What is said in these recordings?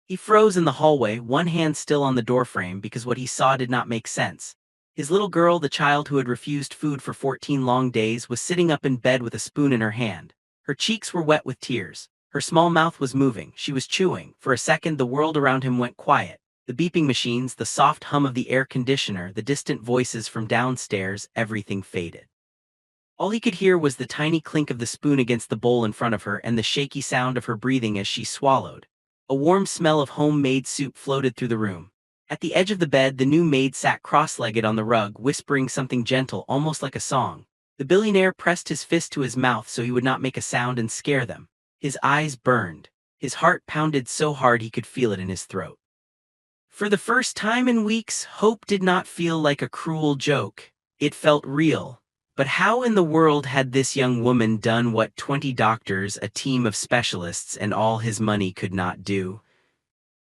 He froze in the hallway, one hand still on the doorframe because what he saw did not make sense. His little girl, the child who had refused food for 14 long days, was sitting up in bed with a spoon in her hand. Her cheeks were wet with tears. Her small mouth was moving. She was chewing. For a second, the world around him went quiet. The beeping machines, the soft hum of the air conditioner, the distant voices from downstairs, everything faded. All he could hear was the tiny clink of the spoon against the bowl in front of her and the shaky sound of her breathing as she swallowed. A warm smell of homemade soup floated through the room. At the edge of the bed, the new maid sat cross-legged on the rug, whispering something gentle, almost like a song. The billionaire pressed his fist to his mouth so he would not make a sound and scare them. His eyes burned. His heart pounded so hard he could feel it in his throat. For the first time in weeks, hope did not feel like a cruel joke. It felt real. But how in the world had this young woman done what 20 doctors, a team of specialists, and all his money could not do?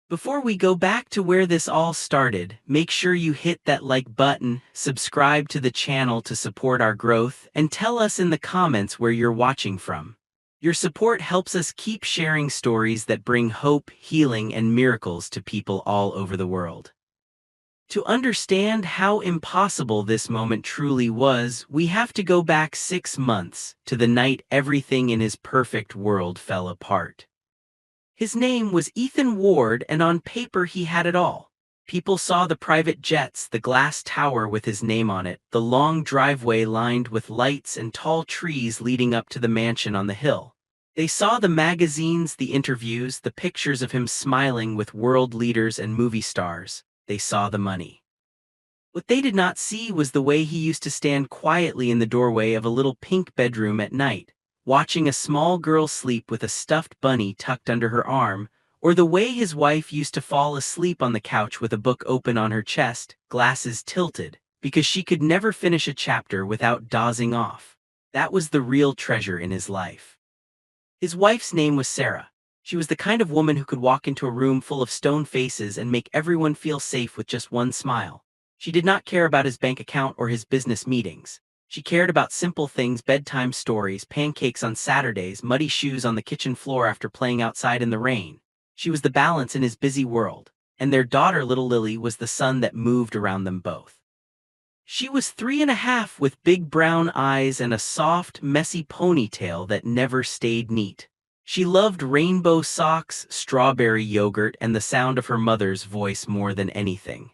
Before we go back to where this all started, make sure you hit that like button, subscribe to the channel to support our growth, and tell us in the comments where you're watching from. Your support helps us keep sharing stories that bring hope, healing, and miracles to people all over the world. To understand how impossible this moment truly was, we have to go back 6 months, to the night everything in his perfect world fell apart. His name was Ethan Ward, and on paper he had it all. People saw the private jets, the glass tower with his name on it, the long driveway lined with lights and tall trees leading up to the mansion on the hill. They saw the magazines, the interviews, the pictures of him smiling with world leaders and movie stars. They saw the money. What they did not see was the way he used to stand quietly in the doorway of a little pink bedroom at night, watching a small girl sleep with a stuffed bunny tucked under her arm, or the way his wife used to fall asleep on the couch with a book open on her chest, glasses tilted, because she could never finish a chapter without dozing off. That was the real treasure in his life. His wife's name was Sarah. She was the kind of woman who could walk into a room full of stone faces and make everyone feel safe with just one smile. She did not care about his bank account or his business meetings. She cared about simple things: bedtime stories, pancakes on Saturdays, muddy shoes on the kitchen floor after playing outside in the rain. She was the balance in his busy world, and their daughter, little Lily, was the sun that moved around them both. She was 3.5 with big brown eyes and a soft, messy ponytail that never stayed neat. She loved rainbow socks, strawberry yogurt, and the sound of her mother's voice more than anything.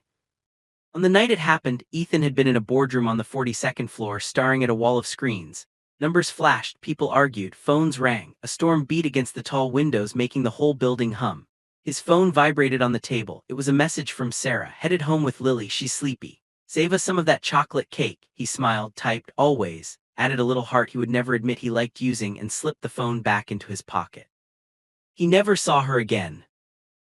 On the night it happened, Ethan had been in a boardroom on the 42nd floor, staring at a wall of screens. Numbers flashed, people argued, phones rang, a storm beat against the tall windows, making the whole building hum. His phone vibrated on the table. It was a message from Sarah. "Headed home with Lily, she's sleepy. Save us some of that chocolate cake." He smiled, typed, "Always," added a little heart he would never admit he liked using, and slipped the phone back into his pocket. He never saw her again.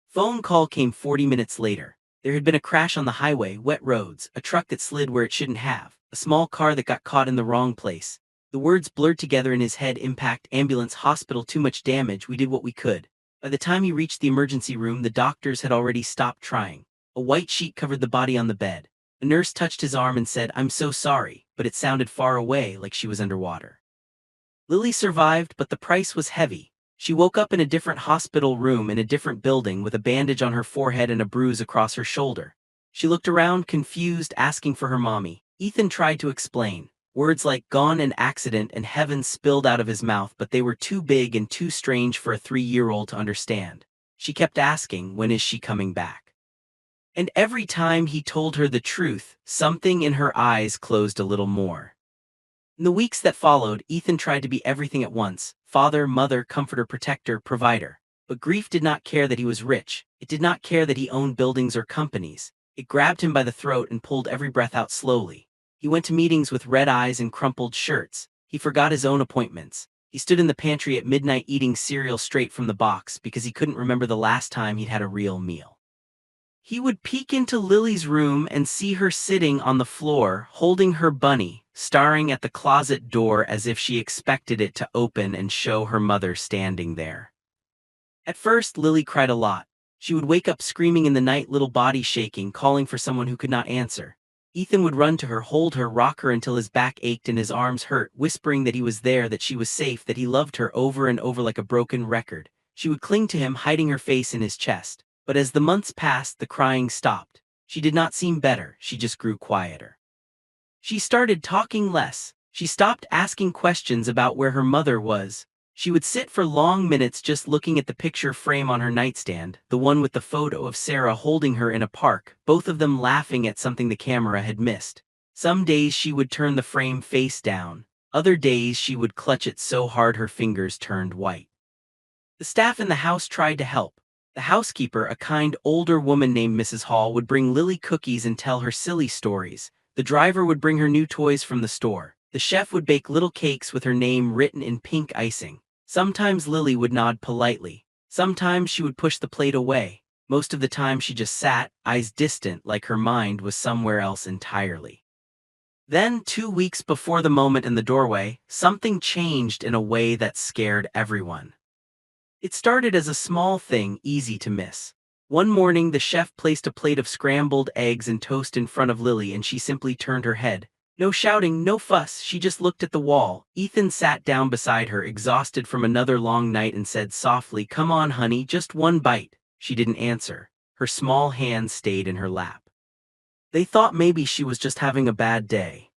Phone call came 40 minutes later. There had been a crash on the highway, wet roads, a truck that slid where it shouldn't have, a small car that got caught in the wrong place. The words blurred together in his head: impact, ambulance, hospital, too much damage, we did what we could. By the time he reached the emergency room, the doctors had already stopped trying. A white sheet covered the body on the bed. A nurse touched his arm and said, "I'm so sorry," but it sounded far away, like she was underwater. Lily survived, but the price was heavy. She woke up in a different hospital room in a different building, with a bandage on her forehead and a bruise across her shoulder. She looked around, confused, asking for her mommy. Ethan tried to explain. Words like "gone" and "accident" and "heaven" spilled out of his mouth, but they were too big and too strange for a 3-year-old to understand. She kept asking, "When is she coming back?" And every time he told her the truth, something in her eyes closed a little more. In the weeks that followed, Ethan tried to be everything at once: father, mother, comforter, protector, provider. But grief did not care that he was rich. It did not care that he owned buildings or companies. It grabbed him by the throat and pulled every breath out slowly. He went to meetings with red eyes and crumpled shirts. He forgot his own appointments. He stood in the pantry at midnight eating cereal straight from the box because he couldn't remember the last time he'd had a real meal. He would peek into Lily's room and see her sitting on the floor, holding her bunny, staring at the closet door as if she expected it to open and show her mother standing there. At first, Lily cried a lot. She would wake up screaming in the night, little body shaking, calling for someone who could not answer. Ethan would run to her, hold her, rock her until his back ached and his arms hurt, whispering that he was there, that she was safe, that he loved her, over and over like a broken record. She would cling to him, hiding her face in his chest. But as the months passed, the crying stopped. She did not seem better, she just grew quieter. She started talking less. She stopped asking questions about where her mother was. She would sit for long minutes just looking at the picture frame on her nightstand, the one with the photo of Sarah holding her in a park, both of them laughing at something the camera had missed. Some days she would turn the frame face down. Other days she would clutch it so hard her fingers turned white. The staff in the house tried to help. The housekeeper, a kind older woman named Mrs. Hall, would bring Lily cookies and tell her silly stories. The driver would bring her new toys from the store. The chef would bake little cakes with her name written in pink icing. Sometimes Lily would nod politely. Sometimes she would push the plate away. Most of the time she just sat, eyes distant, like her mind was somewhere else entirely. Then, 2 weeks before the moment in the doorway, something changed in a way that scared everyone. It started as a small thing, easy to miss. One morning, the chef placed a plate of scrambled eggs and toast in front of Lily and she simply turned her head. No shouting, no fuss, she just looked at the wall. Ethan sat down beside her, exhausted from another long night, and said softly, "Come on, honey, just one bite." She didn't answer. Her small hand stayed in her lap. They thought maybe she was just having a bad day.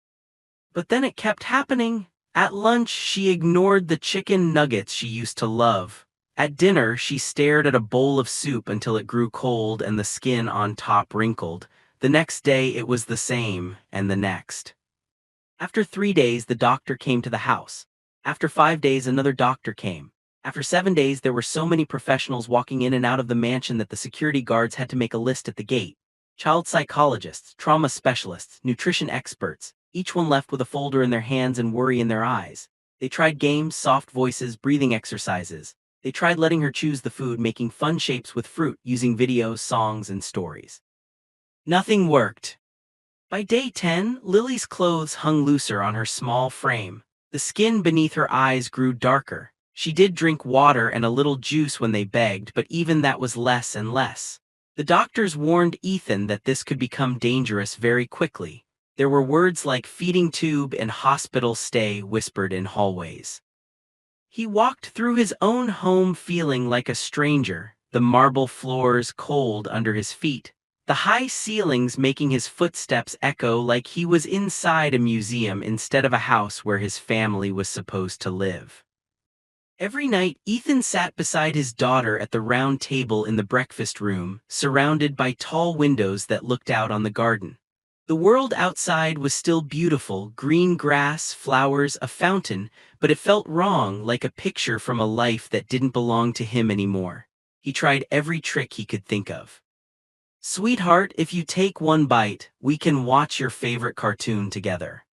But then it kept happening. At lunch, she ignored the chicken nuggets she used to love. At dinner, she stared at a bowl of soup until it grew cold and the skin on top wrinkled. The next day, it was the same, and the next. After 3 days, the doctor came to the house. After 5 days, another doctor came. After 7 days, there were so many professionals walking in and out of the mansion that the security guards had to make a list at the gate. Child psychologists, trauma specialists, nutrition experts, each one left with a folder in their hands and worry in their eyes. They tried games, soft voices, breathing exercises. They tried letting her choose the food, making fun shapes with fruit, using videos, songs, and stories. Nothing worked. By day 10, Lily's clothes hung looser on her small frame. The skin beneath her eyes grew darker. She did drink water and a little juice when they begged, but even that was less and less. The doctors warned Ethan that this could become dangerous very quickly. There were words like feeding tube and hospital stay whispered in hallways. He walked through his own home feeling like a stranger, the marble floors cold under his feet, the high ceilings making his footsteps echo like he was inside a museum instead of a house where his family was supposed to live. Every night, Ethan sat beside his daughter at the round table in the breakfast room, surrounded by tall windows that looked out on the garden. The world outside was still beautiful, green grass, flowers, a fountain, but it felt wrong, like a picture from a life that didn't belong to him anymore. He tried every trick he could think of. "Sweetheart, if you take one bite, we can watch your favorite cartoon together.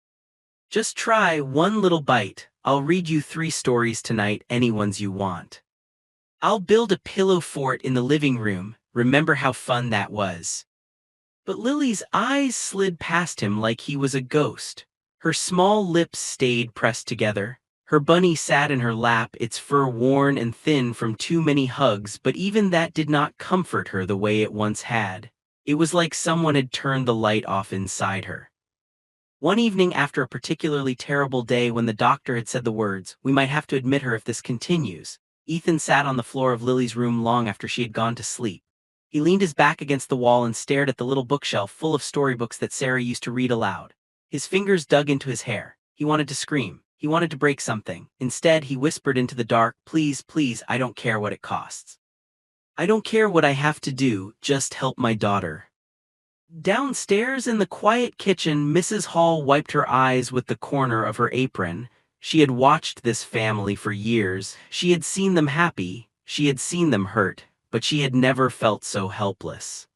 Just try one little bite. I'll read you 3 stories tonight, any ones you want. I'll build a pillow fort in the living room. Remember how fun that was?" But Lily's eyes slid past him like he was a ghost. Her small lips stayed pressed together. Her bunny sat in her lap, its fur worn and thin from too many hugs, but even that did not comfort her the way it once had. It was like someone had turned the light off inside her. One evening after a particularly terrible day when the doctor had said the words, "We might have to admit her if this continues," Ethan sat on the floor of Lily's room long after she had gone to sleep. He leaned his back against the wall and stared at the little bookshelf full of storybooks that Sarah used to read aloud. His fingers dug into his hair. He wanted to scream. He wanted to break something. Instead, he whispered into the dark, "Please, please, I don't care what it costs. I don't care what I have to do, just help my daughter." Downstairs in the quiet kitchen, Mrs. Hall wiped her eyes with the corner of her apron. She had watched this family for years. She had seen them happy. She had seen them hurt. But she had never felt so helpless.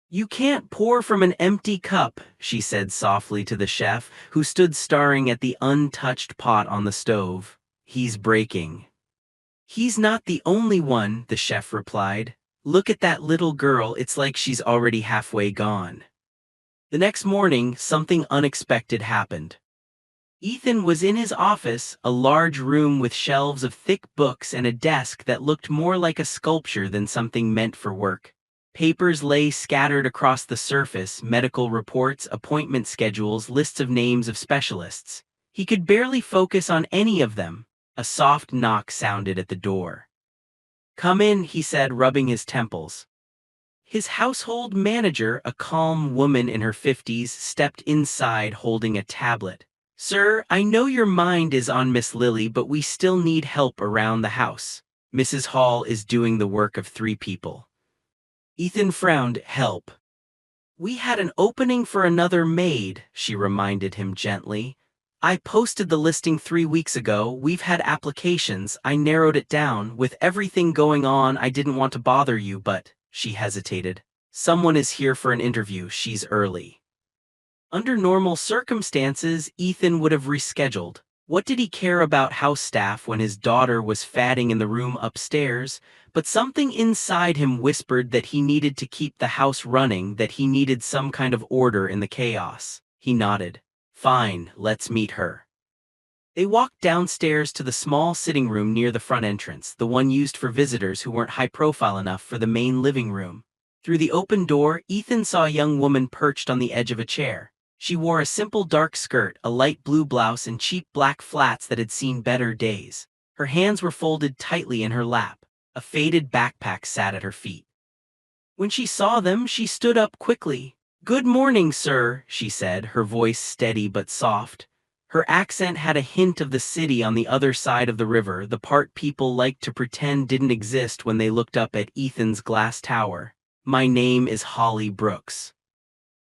"You can't pour from an empty cup," she said softly to the chef, who stood staring at the untouched pot on the stove. "He's breaking." "He's not the only one," the chef replied. "Look at that little girl, it's like she's already halfway gone." The next morning, something unexpected happened. Ethan was in his office, a large room with shelves of thick books and a desk that looked more like a sculpture than something meant for work. Papers lay scattered across the surface, medical reports, appointment schedules, lists of names of specialists. He could barely focus on any of them. A soft knock sounded at the door. "Come in," he said, rubbing his temples. His household manager, a calm woman in her 50s, stepped inside holding a tablet. "Sir, I know your mind is on Miss Lily, but we still need help around the house. Mrs. Hall is doing the work of 3 people." Ethan frowned. "Help." "We had an opening for another maid," she reminded him gently. "I posted the listing 3 weeks ago. We've had applications. I narrowed it down. With everything going on, I didn't want to bother you, but," she hesitated, "someone is here for an interview. She's early." Under normal circumstances, Ethan would have rescheduled. What did he care about house staff when his daughter was fatting in the room upstairs? But something inside him whispered that he needed to keep the house running, that he needed some kind of order in the chaos. He nodded. "Fine, let's meet her." They walked downstairs to the small sitting room near the front entrance, the one used for visitors who weren't high-profile enough for the main living room. Through the open door, Ethan saw a young woman perched on the edge of a chair. She wore a simple dark skirt, a light blue blouse, and cheap black flats that had seen better days. Her hands were folded tightly in her lap. A faded backpack sat at her feet. When she saw them, she stood up quickly. "Good morning, sir," she said, her voice steady but soft. Her accent had a hint of the city on the other side of the river, the part people liked to pretend didn't exist when they looked up at Ethan's glass tower. "My name is Holly Brooks."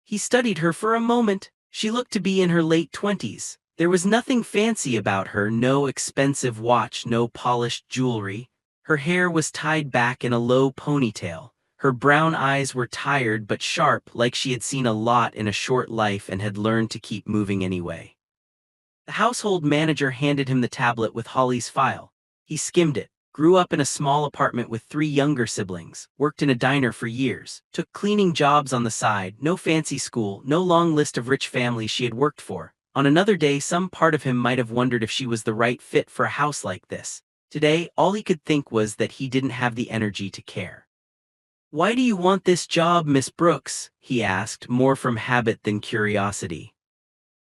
He studied her for a moment. She looked to be in her late 20s. There was nothing fancy about her, no expensive watch, no polished jewelry. Her hair was tied back in a low ponytail. Her brown eyes were tired but sharp, like she had seen a lot in a short life and had learned to keep moving anyway. The household manager handed him the tablet with Holly's file. He skimmed it. Grew up in a small apartment with 3 younger siblings, worked in a diner for years, took cleaning jobs on the side, no fancy school, no long list of rich families she had worked for. On another day, some part of him might have wondered if she was the right fit for a house like this. Today, all he could think was that he didn't have the energy to care. "Why do you want this job, Miss Brooks?" he asked, more from habit than curiosity.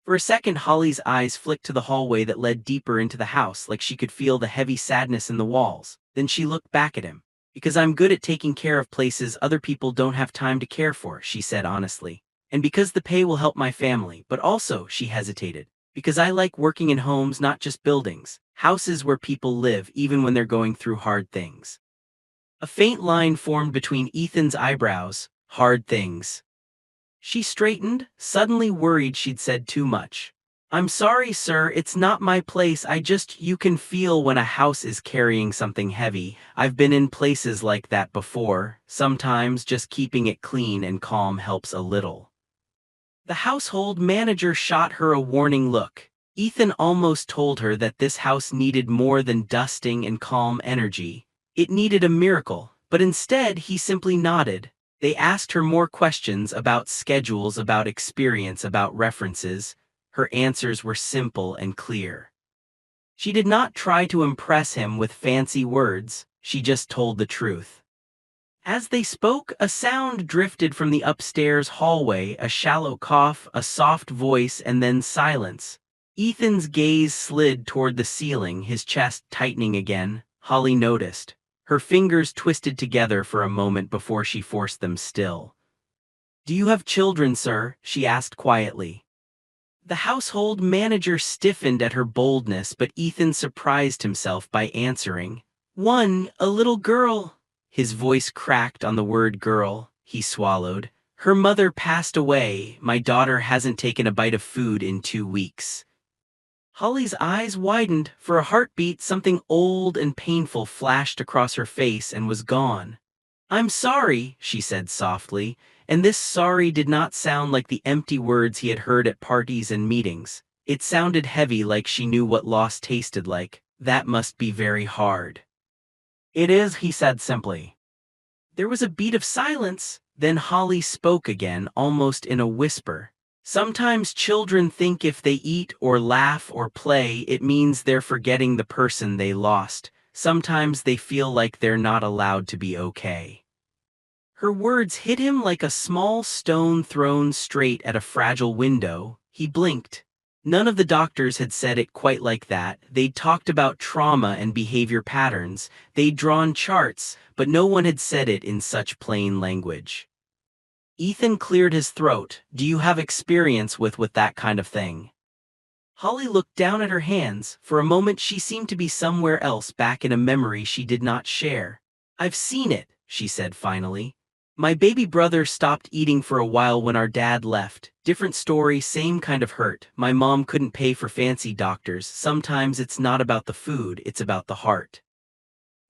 For a second, Holly's eyes flicked to the hallway that led deeper into the house, like she could feel the heavy sadness in the walls. Then she looked back at him. "Because I'm good at taking care of places other people don't have time to care for," she said honestly. "And because the pay will help my family, but also," she hesitated, "because I like working in homes, not just buildings. Houses where people live, even when they're going through hard things." A faint line formed between Ethan's eyebrows. "Hard things." She straightened, suddenly worried she'd said too much. "I'm sorry, sir, it's not my place. You can feel when a house is carrying something heavy. I've been in places like that before. Sometimes just keeping it clean and calm helps a little." The household manager shot her a warning look. Ethan almost told her that this house needed more than dusting and calm energy. It needed a miracle, but instead he simply nodded. They asked her more questions about schedules, about experience, about references. Her answers were simple and clear. She did not try to impress him with fancy words, she just told the truth. As they spoke, a sound drifted from the upstairs hallway, a shallow cough, a soft voice, and then silence. Ethan's gaze slid toward the ceiling, his chest tightening again. Holly noticed. Her fingers twisted together for a moment before she forced them still. "Do you have children, sir?" she asked quietly. The household manager stiffened at her boldness, but Ethan surprised himself by answering. "One, a little girl." His voice cracked on the word girl. He swallowed. "Her mother passed away. My daughter hasn't taken a bite of food in 2 weeks." Holly's eyes widened. For a heartbeat, something old and painful flashed across her face and was gone. "I'm sorry," she said softly, and this sorry did not sound like the empty words he had heard at parties and meetings. It sounded heavy, like she knew what loss tasted like. "That must be very hard." "It is," he said simply. There was a beat of silence, then Holly spoke again, almost in a whisper. "Sometimes children think if they eat or laugh or play, it means they're forgetting the person they lost. Sometimes they feel like they're not allowed to be okay." Her words hit him like a small stone thrown straight at a fragile window. He blinked. None of the doctors had said it quite like that. They'd talked about trauma and behavior patterns, they'd drawn charts, but no one had said it in such plain language. Ethan cleared his throat. Do you have experience with that kind of thing? Holly looked down at her hands. For a moment she seemed to be somewhere else, back in a memory she did not share. I've seen it, she said finally. My baby brother stopped eating for a while when our dad left. Different story, same kind of hurt. My mom couldn't pay for fancy doctors. Sometimes it's not about the food, it's about the heart.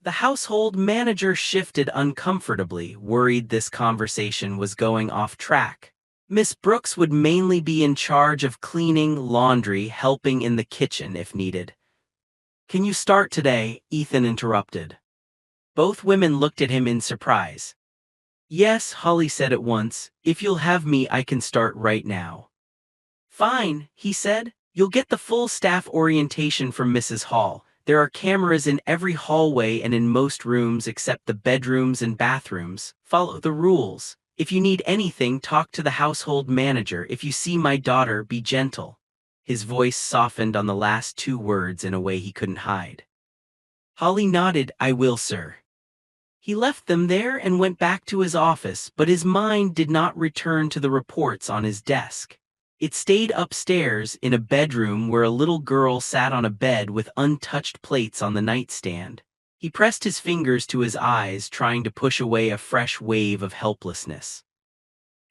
The household manager shifted uncomfortably, worried this conversation was going off track. Miss Brooks would mainly be in charge of cleaning, laundry, helping in the kitchen if needed. Can you start today? Ethan interrupted. Both women looked at him in surprise. Yes, Holly said at once. If you'll have me, I can start right now. Fine, he said. You'll get the full staff orientation from Mrs. Hall. There are cameras in every hallway and in most rooms except the bedrooms and bathrooms. Follow the rules. If you need anything, talk to the household manager. If you see my daughter, be gentle. His voice softened on the last two words in a way he couldn't hide. Holly nodded. I will, sir. He left them there and went back to his office, but his mind did not return to the reports on his desk. It stayed upstairs in a bedroom where a little girl sat on a bed with untouched plates on the nightstand. He pressed his fingers to his eyes, trying to push away a fresh wave of helplessness.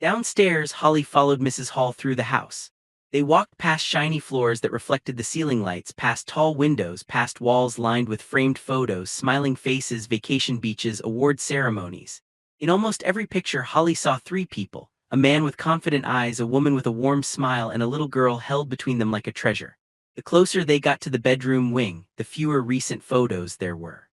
Downstairs, Holly followed Mrs. Hall through the house. They walked past shiny floors that reflected the ceiling lights, past tall windows, past walls lined with framed photos, smiling faces, vacation beaches, award ceremonies. In almost every picture, Holly saw three people: a man with confident eyes, a woman with a warm smile, and a little girl held between them like a treasure. The closer they got to the bedroom wing, the fewer recent photos there were.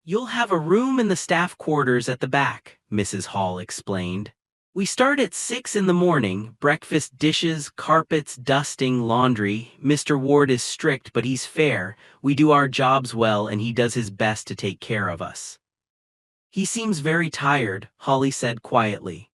You'll have a room in the staff quarters at the back, Mrs. Hall explained. We start at 6 in the morning, breakfast, dishes, carpets, dusting, laundry. Mr. Ward is strict, but he's fair. We do our jobs well and he does his best to take care of us. He seems very tired, Holly said quietly.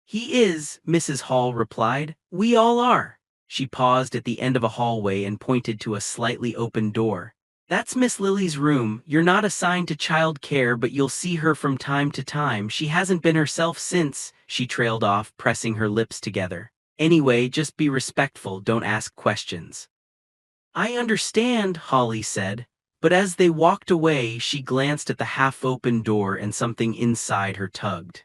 He is, Mrs. Hall replied. We all are. She paused at the end of a hallway and pointed to a slightly open door. That's Miss Lily's room. You're not assigned to child care, but you'll see her from time to time. She hasn't been herself since, she trailed off, pressing her lips together. Anyway, just be respectful, don't ask questions. I understand, Holly said, but as they walked away, she glanced at the half-open door and something inside her tugged.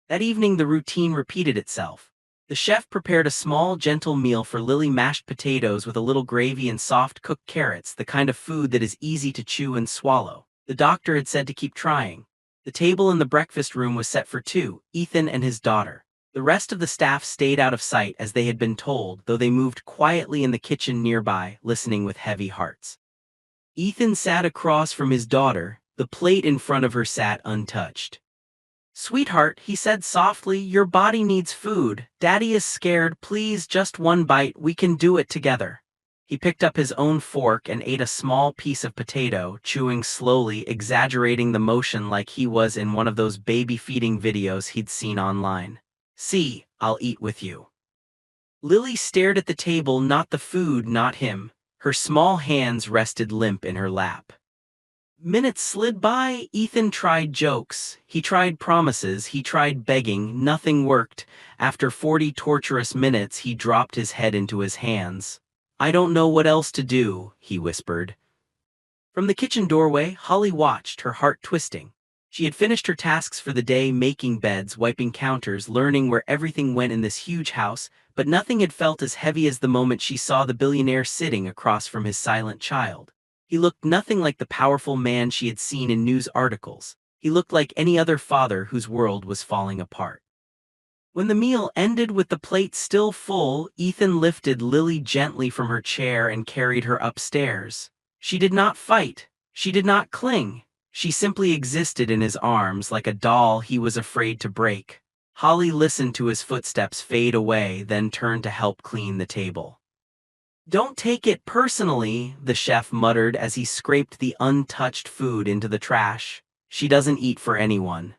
That evening the routine repeated itself. The chef prepared a small, gentle meal for Lily: mashed potatoes with a little gravy and soft cooked carrots, the kind of food that is easy to chew and swallow. The doctor had said to keep trying. The table in the breakfast room was set for two, Ethan and his daughter. The rest of the staff stayed out of sight as they had been told, though they moved quietly in the kitchen nearby, listening with heavy hearts. Ethan sat across from his daughter. The plate in front of her sat untouched. Sweetheart, he said softly, your body needs food. Daddy is scared. Please, just one bite. We can do it together. He picked up his own fork and ate a small piece of potato, chewing slowly, exaggerating the motion like he was in one of those baby feeding videos he'd seen online. See, I'll eat with you. Lily stared at the table, not the food, not him. Her small hands rested limp in her lap. Minutes slid by. Ethan tried jokes, he tried promises, he tried begging. Nothing worked. After 40 torturous minutes, he dropped his head into his hands. I don't know what else to do, he whispered. From the kitchen doorway, Holly watched, her heart twisting. She had finished her tasks for the day, making beds, wiping counters, learning where everything went in this huge house, but nothing had felt as heavy as the moment she saw the billionaire sitting across from his silent child. He looked nothing like the powerful man she had seen in news articles. He looked like any other father whose world was falling apart. When the meal ended with the plate still full, Ethan lifted Lily gently from her chair and carried her upstairs. She did not fight. She did not cling. She simply existed in his arms like a doll he was afraid to break. Holly listened to his footsteps fade away, then turned to help clean the table. Don't take it personally, the chef muttered as he scraped the untouched food into the trash. She doesn't eat for anyone.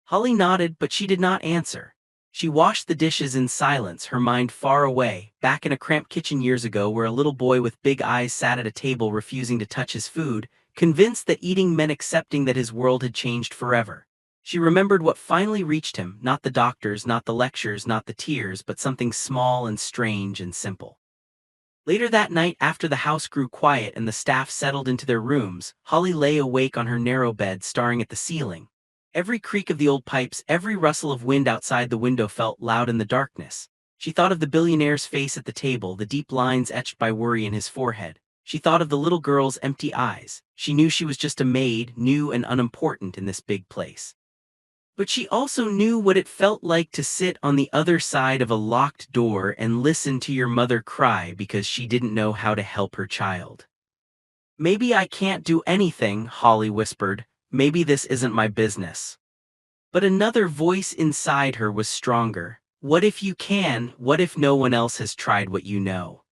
Holly nodded, but she did not answer. She washed the dishes in silence, her mind far away, back in a cramped kitchen years ago where a little boy with big eyes sat at a table refusing to touch his food, convinced that eating meant accepting that his world had changed forever. She remembered what finally reached him, not the doctors, not the lectures, not the tears, but something small and strange and simple. Later that night, after the house grew quiet and the staff settled into their rooms, Holly lay awake on her narrow bed staring at the ceiling. Every creak of the old pipes, every rustle of wind outside the window felt loud in the darkness. She thought of the billionaire's face at the table, the deep lines etched by worry in his forehead. She thought of the little girl's empty eyes. She knew she was just a maid, new and unimportant in this big place. But she also knew what it felt like to sit on the other side of a locked door and listen to your mother cry because she didn't know how to help her child. "Maybe I can't do anything," Holly whispered. "Maybe this isn't my business." But another voice inside her was stronger. "What if you can? What if no one else has tried what you know?"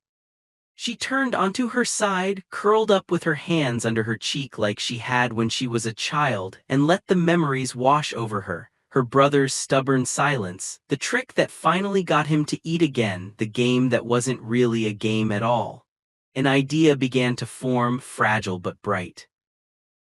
She turned onto her side, curled up with her hands under her cheek like she had when she was a child, and let the memories wash over her. Her brother's stubborn silence, the trick that finally got him to eat again, the game that wasn't really a game at all. An idea began to form, fragile but bright.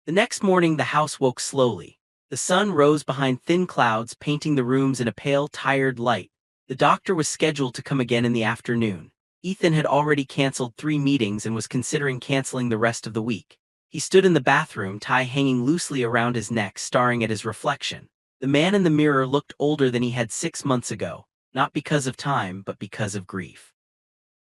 The next morning the house woke slowly. The sun rose behind thin clouds, painting the rooms in a pale, tired light. The doctor was scheduled to come again in the afternoon. Ethan had already canceled 3 meetings and was considering canceling the rest of the week. He stood in the bathroom, tie hanging loosely around his neck, staring at his reflection. The man in the mirror looked older than he had 6 months ago, not because of time, but because of grief.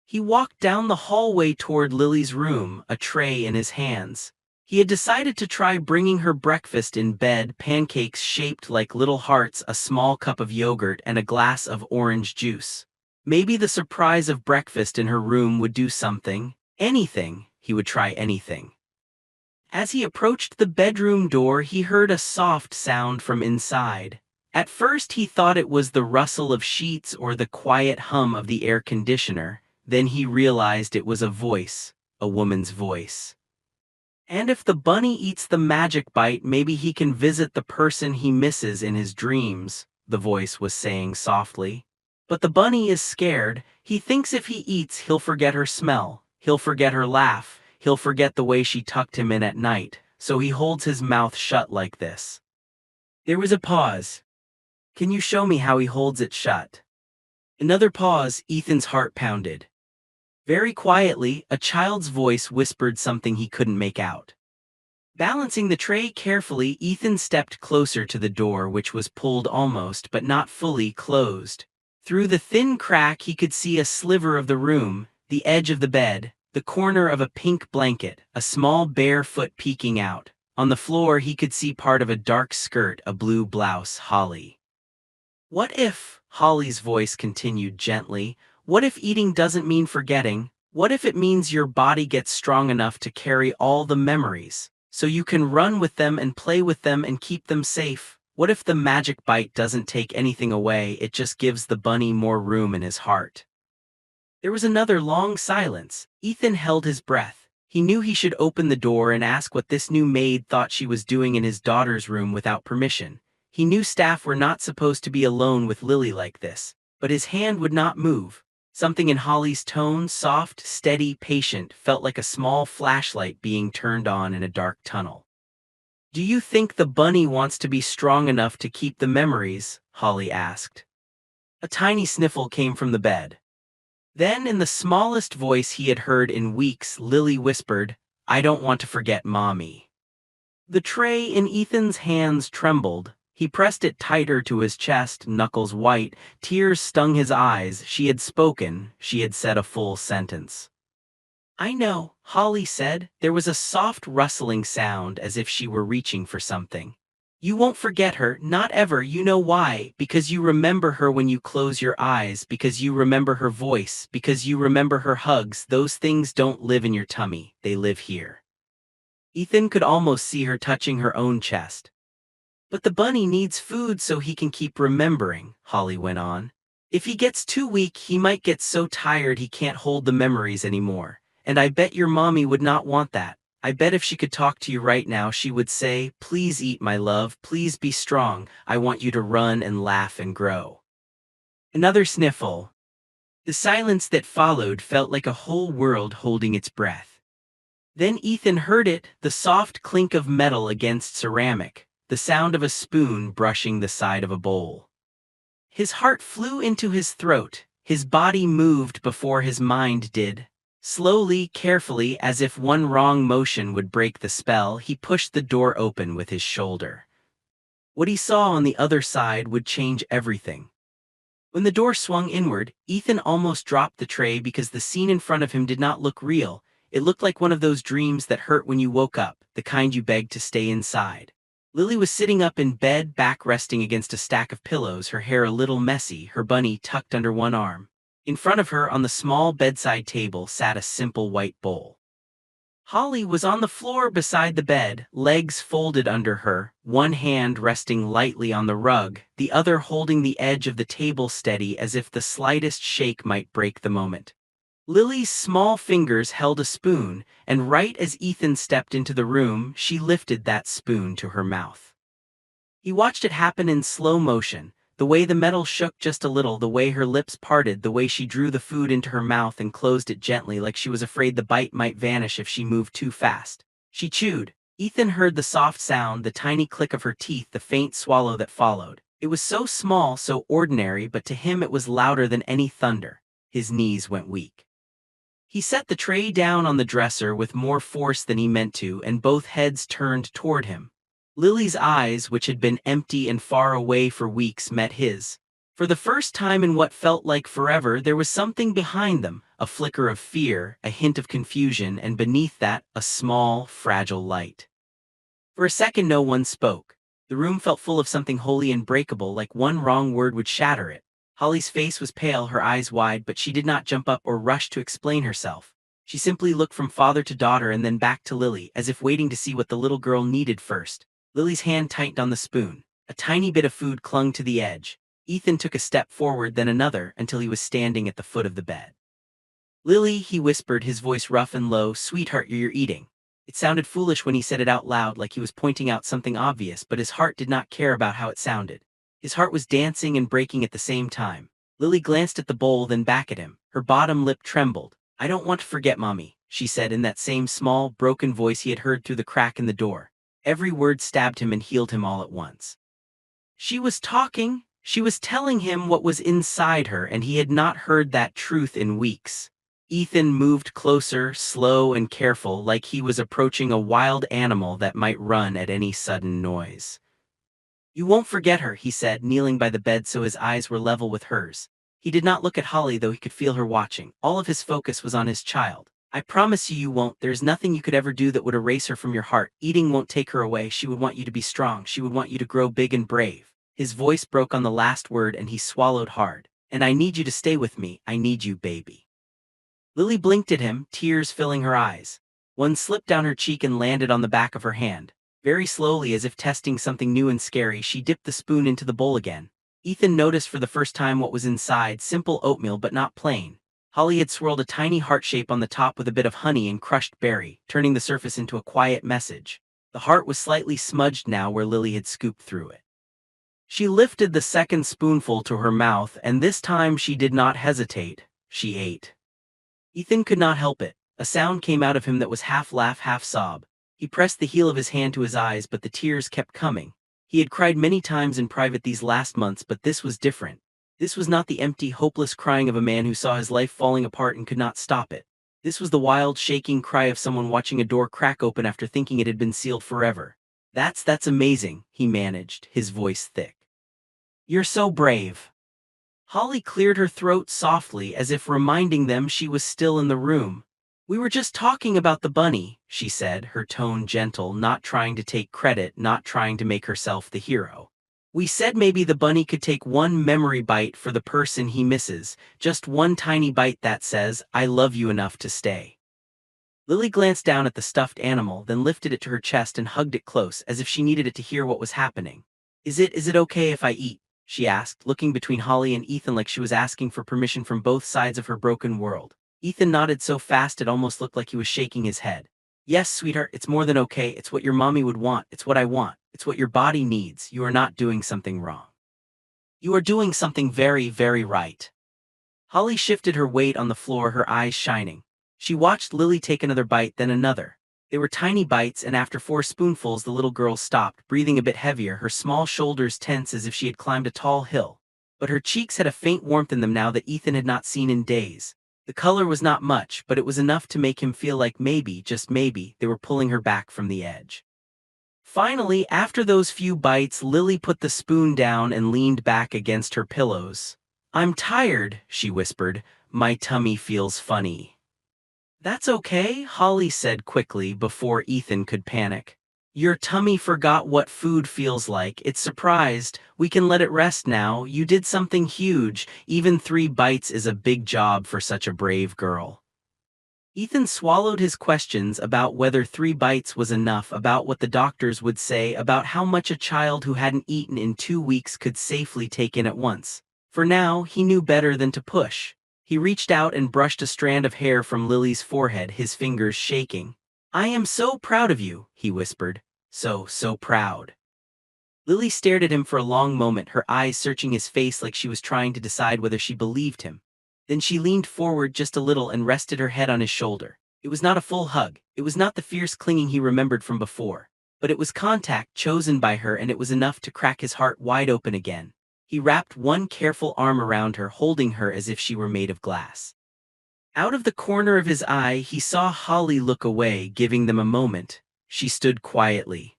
He walked down the hallway toward Lily's room, a tray in his hands. He had decided to try bringing her breakfast in bed, pancakes shaped like little hearts, a small cup of yogurt, and a glass of orange juice. Maybe the surprise of breakfast in her room would do something. Anything. He would try anything. As he approached the bedroom door, he heard a soft sound from inside. At first he thought it was the rustle of sheets or the quiet hum of the air conditioner. Then he realized it was a voice, a woman's voice. "And if the bunny eats the magic bite, maybe he can visit the person he misses in his dreams," the voice was saying softly. "But the bunny is scared. He thinks if he eats, he'll forget her smell, he'll forget her laugh, he'll forget the way she tucked him in at night, so he holds his mouth shut like this." There was a pause. "Can you show me how he holds it shut?" Another pause. Ethan's heart pounded. Very quietly, a child's voice whispered something he couldn't make out. Balancing the tray carefully, Ethan stepped closer to the door, which was pulled almost but not fully closed. Through the thin crack he could see a sliver of the room, the edge of the bed, the corner of a pink blanket, a small bare foot peeking out. On the floor he could see part of a dark skirt, a blue blouse. "Holly. What if," Holly's voice continued gently, "what if eating doesn't mean forgetting? What if it means your body gets strong enough to carry all the memories, so you can run with them and play with them and keep them safe? What if the magic bite doesn't take anything away, it just gives the bunny more room in his heart?" There was another long silence. Ethan held his breath. He knew he should open the door and ask what this new maid thought she was doing in his daughter's room without permission. He knew staff were not supposed to be alone with Lily like this, but his hand would not move. Something in Holly's tone, soft, steady, patient, felt like a small flashlight being turned on in a dark tunnel. "Do you think the bunny wants to be strong enough to keep the memories?" Holly asked. A tiny sniffle came from the bed. Then, in the smallest voice he had heard in weeks, Lily whispered, "I don't want to forget Mommy." The tray in Ethan's hands trembled. He pressed it tighter to his chest, knuckles white. Tears stung his eyes. She had spoken. She had said a full sentence. "I know," Holly said. There was a soft rustling sound as if she were reaching for something. "You won't forget her, not ever. You know why? Because you remember her when you close your eyes, because you remember her voice, because you remember her hugs. Those things don't live in your tummy, they live here." Ethan could almost see her touching her own chest. "But the bunny needs food so he can keep remembering," Holly went on. "If he gets too weak, he might get so tired he can't hold the memories anymore. And I bet your mommy would not want that. I bet if she could talk to you right now, she would say, 'Please eat, my love, please be strong. I want you to run and laugh and grow.'" Another sniffle. The silence that followed felt like a whole world holding its breath. Then Ethan heard it, the soft clink of metal against ceramic, the sound of a spoon brushing the side of a bowl. His heart flew into his throat, his body moved before his mind did. Slowly, carefully, as if one wrong motion would break the spell, he pushed the door open with his shoulder. What he saw on the other side would change everything. When the door swung inward, Ethan almost dropped the tray because the scene in front of him did not look real. It looked like one of those dreams that hurt when you woke up, the kind you begged to stay inside. Lily was sitting up in bed, back resting against a stack of pillows, her hair a little messy, her bunny tucked under one arm. In front of her, on the small bedside table, sat a simple white bowl. Holly was on the floor beside the bed, legs folded under her, one hand resting lightly on the rug, the other holding the edge of the table steady as if the slightest shake might break the moment. Lily's small fingers held a spoon, and right as Ethan stepped into the room, she lifted that spoon to her mouth. He watched it happen in slow motion, the way the metal shook just a little, the way her lips parted, the way she drew the food into her mouth and closed it gently like she was afraid the bite might vanish if she moved too fast. She chewed. Ethan heard the soft sound, the tiny click of her teeth, the faint swallow that followed. It was so small, so ordinary, but to him it was louder than any thunder. His knees went weak. He set the tray down on the dresser with more force than he meant to, and both heads turned toward him. Lily's eyes, which had been empty and far away for weeks, met his. For the first time in what felt like forever, there was something behind them, a flicker of fear, a hint of confusion, and beneath that, a small, fragile light. For a second no one spoke. The room felt full of something wholly unbreakable, like one wrong word would shatter it. Holly's face was pale, her eyes wide, but she did not jump up or rush to explain herself. She simply looked from father to daughter and then back to Lily, as if waiting to see what the little girl needed first. Lily's hand tightened on the spoon. A tiny bit of food clung to the edge. Ethan took a step forward, then another, until he was standing at the foot of the bed. "Lily," he whispered, his voice rough and low, "sweetheart, you're eating." It sounded foolish when he said it out loud, like he was pointing out something obvious, but his heart did not care about how it sounded. His heart was dancing and breaking at the same time. Lily glanced at the bowl, then back at him. Her bottom lip trembled. "I don't want to forget, Mommy," she said in that same small, broken voice he had heard through the crack in the door. Every word stabbed him and healed him all at once. She was talking. She was telling him what was inside her, and he had not heard that truth in weeks. Ethan moved closer, slow and careful, like he was approaching a wild animal that might run at any sudden noise. "You won't forget her," he said, kneeling by the bed so his eyes were level with hers. He did not look at Holly, though he could feel her watching. All of his focus was on his child. "I promise you won't. There's nothing you could ever do that would erase her from your heart. Eating won't take her away. She would want you to be strong. She would want you to grow big and brave." His voice broke on the last word and he swallowed hard. "And I need you to stay with me. I need you, baby." Lily blinked at him, tears filling her eyes. One slipped down her cheek and landed on the back of her hand. Very slowly, as if testing something new and scary, she dipped the spoon into the bowl again. Ethan noticed for the first time what was inside, simple oatmeal but not plain. Holly had swirled a tiny heart shape on the top with a bit of honey and crushed berry, turning the surface into a quiet message. The heart was slightly smudged now where Lily had scooped through it. She lifted the second spoonful to her mouth, and this time she did not hesitate. She ate. Ethan could not help it. A sound came out of him that was half laugh, half sob. He pressed the heel of his hand to his eyes, but the tears kept coming. He had cried many times in private these last months, but this was different. This was not the empty, hopeless crying of a man who saw his life falling apart and could not stop it. This was the wild, shaking cry of someone watching a door crack open after thinking it had been sealed forever. That's amazing," he managed, his voice thick. "You're so brave." Holly cleared her throat softly, as if reminding them she was still in the room. "We were just talking about the bunny," she said, her tone gentle, not trying to take credit, not trying to make herself the hero. "We said maybe the bunny could take one memory bite for the person he misses, just one tiny bite that says, 'I love you' enough to stay." Lily glanced down at the stuffed animal, then lifted it to her chest and hugged it close, as if she needed it to hear what was happening. Is it okay if I eat?" she asked, looking between Holly and Ethan like she was asking for permission from both sides of her broken world. Ethan nodded so fast it almost looked like he was shaking his head. "Yes, sweetheart, it's more than okay. It's what your mommy would want. It's what I want. It's what your body needs. You are not doing something wrong." You are doing something very, very right. Holly shifted her weight on the floor, her eyes shining. She watched Lily take another bite, then another. They were tiny bites, and after 4 spoonfuls the little girl stopped, breathing a bit heavier, her small shoulders tense as if she had climbed a tall hill. But her cheeks had a faint warmth in them now that Ethan had not seen in days. The color was not much, but it was enough to make him feel like maybe, just maybe, they were pulling her back from the edge. Finally, after those few bites, Lily put the spoon down and leaned back against her pillows. "I'm tired," she whispered. "My tummy feels funny." "That's okay," Holly said quickly before Ethan could panic. "Your tummy forgot what food feels like. It's surprised. We can let it rest now. You did something huge. Even 3 bites is a big job for such a brave girl." Ethan swallowed his questions about whether 3 bites was enough, about what the doctors would say, about how much a child who hadn't eaten in 2 weeks could safely take in at once. For now, he knew better than to push. He reached out and brushed a strand of hair from Lily's forehead, his fingers shaking. "I am so proud of you," he whispered. So proud." Lily stared at him for a long moment, her eyes searching his face like she was trying to decide whether she believed him. Then she leaned forward just a little and rested her head on his shoulder. It was not a full hug, it was not the fierce clinging he remembered from before. But it was contact chosen by her, and it was enough to crack his heart wide open again. He wrapped one careful arm around her, holding her as if she were made of glass. Out of the corner of his eye, he saw Holly look away, giving them a moment. She stood quietly,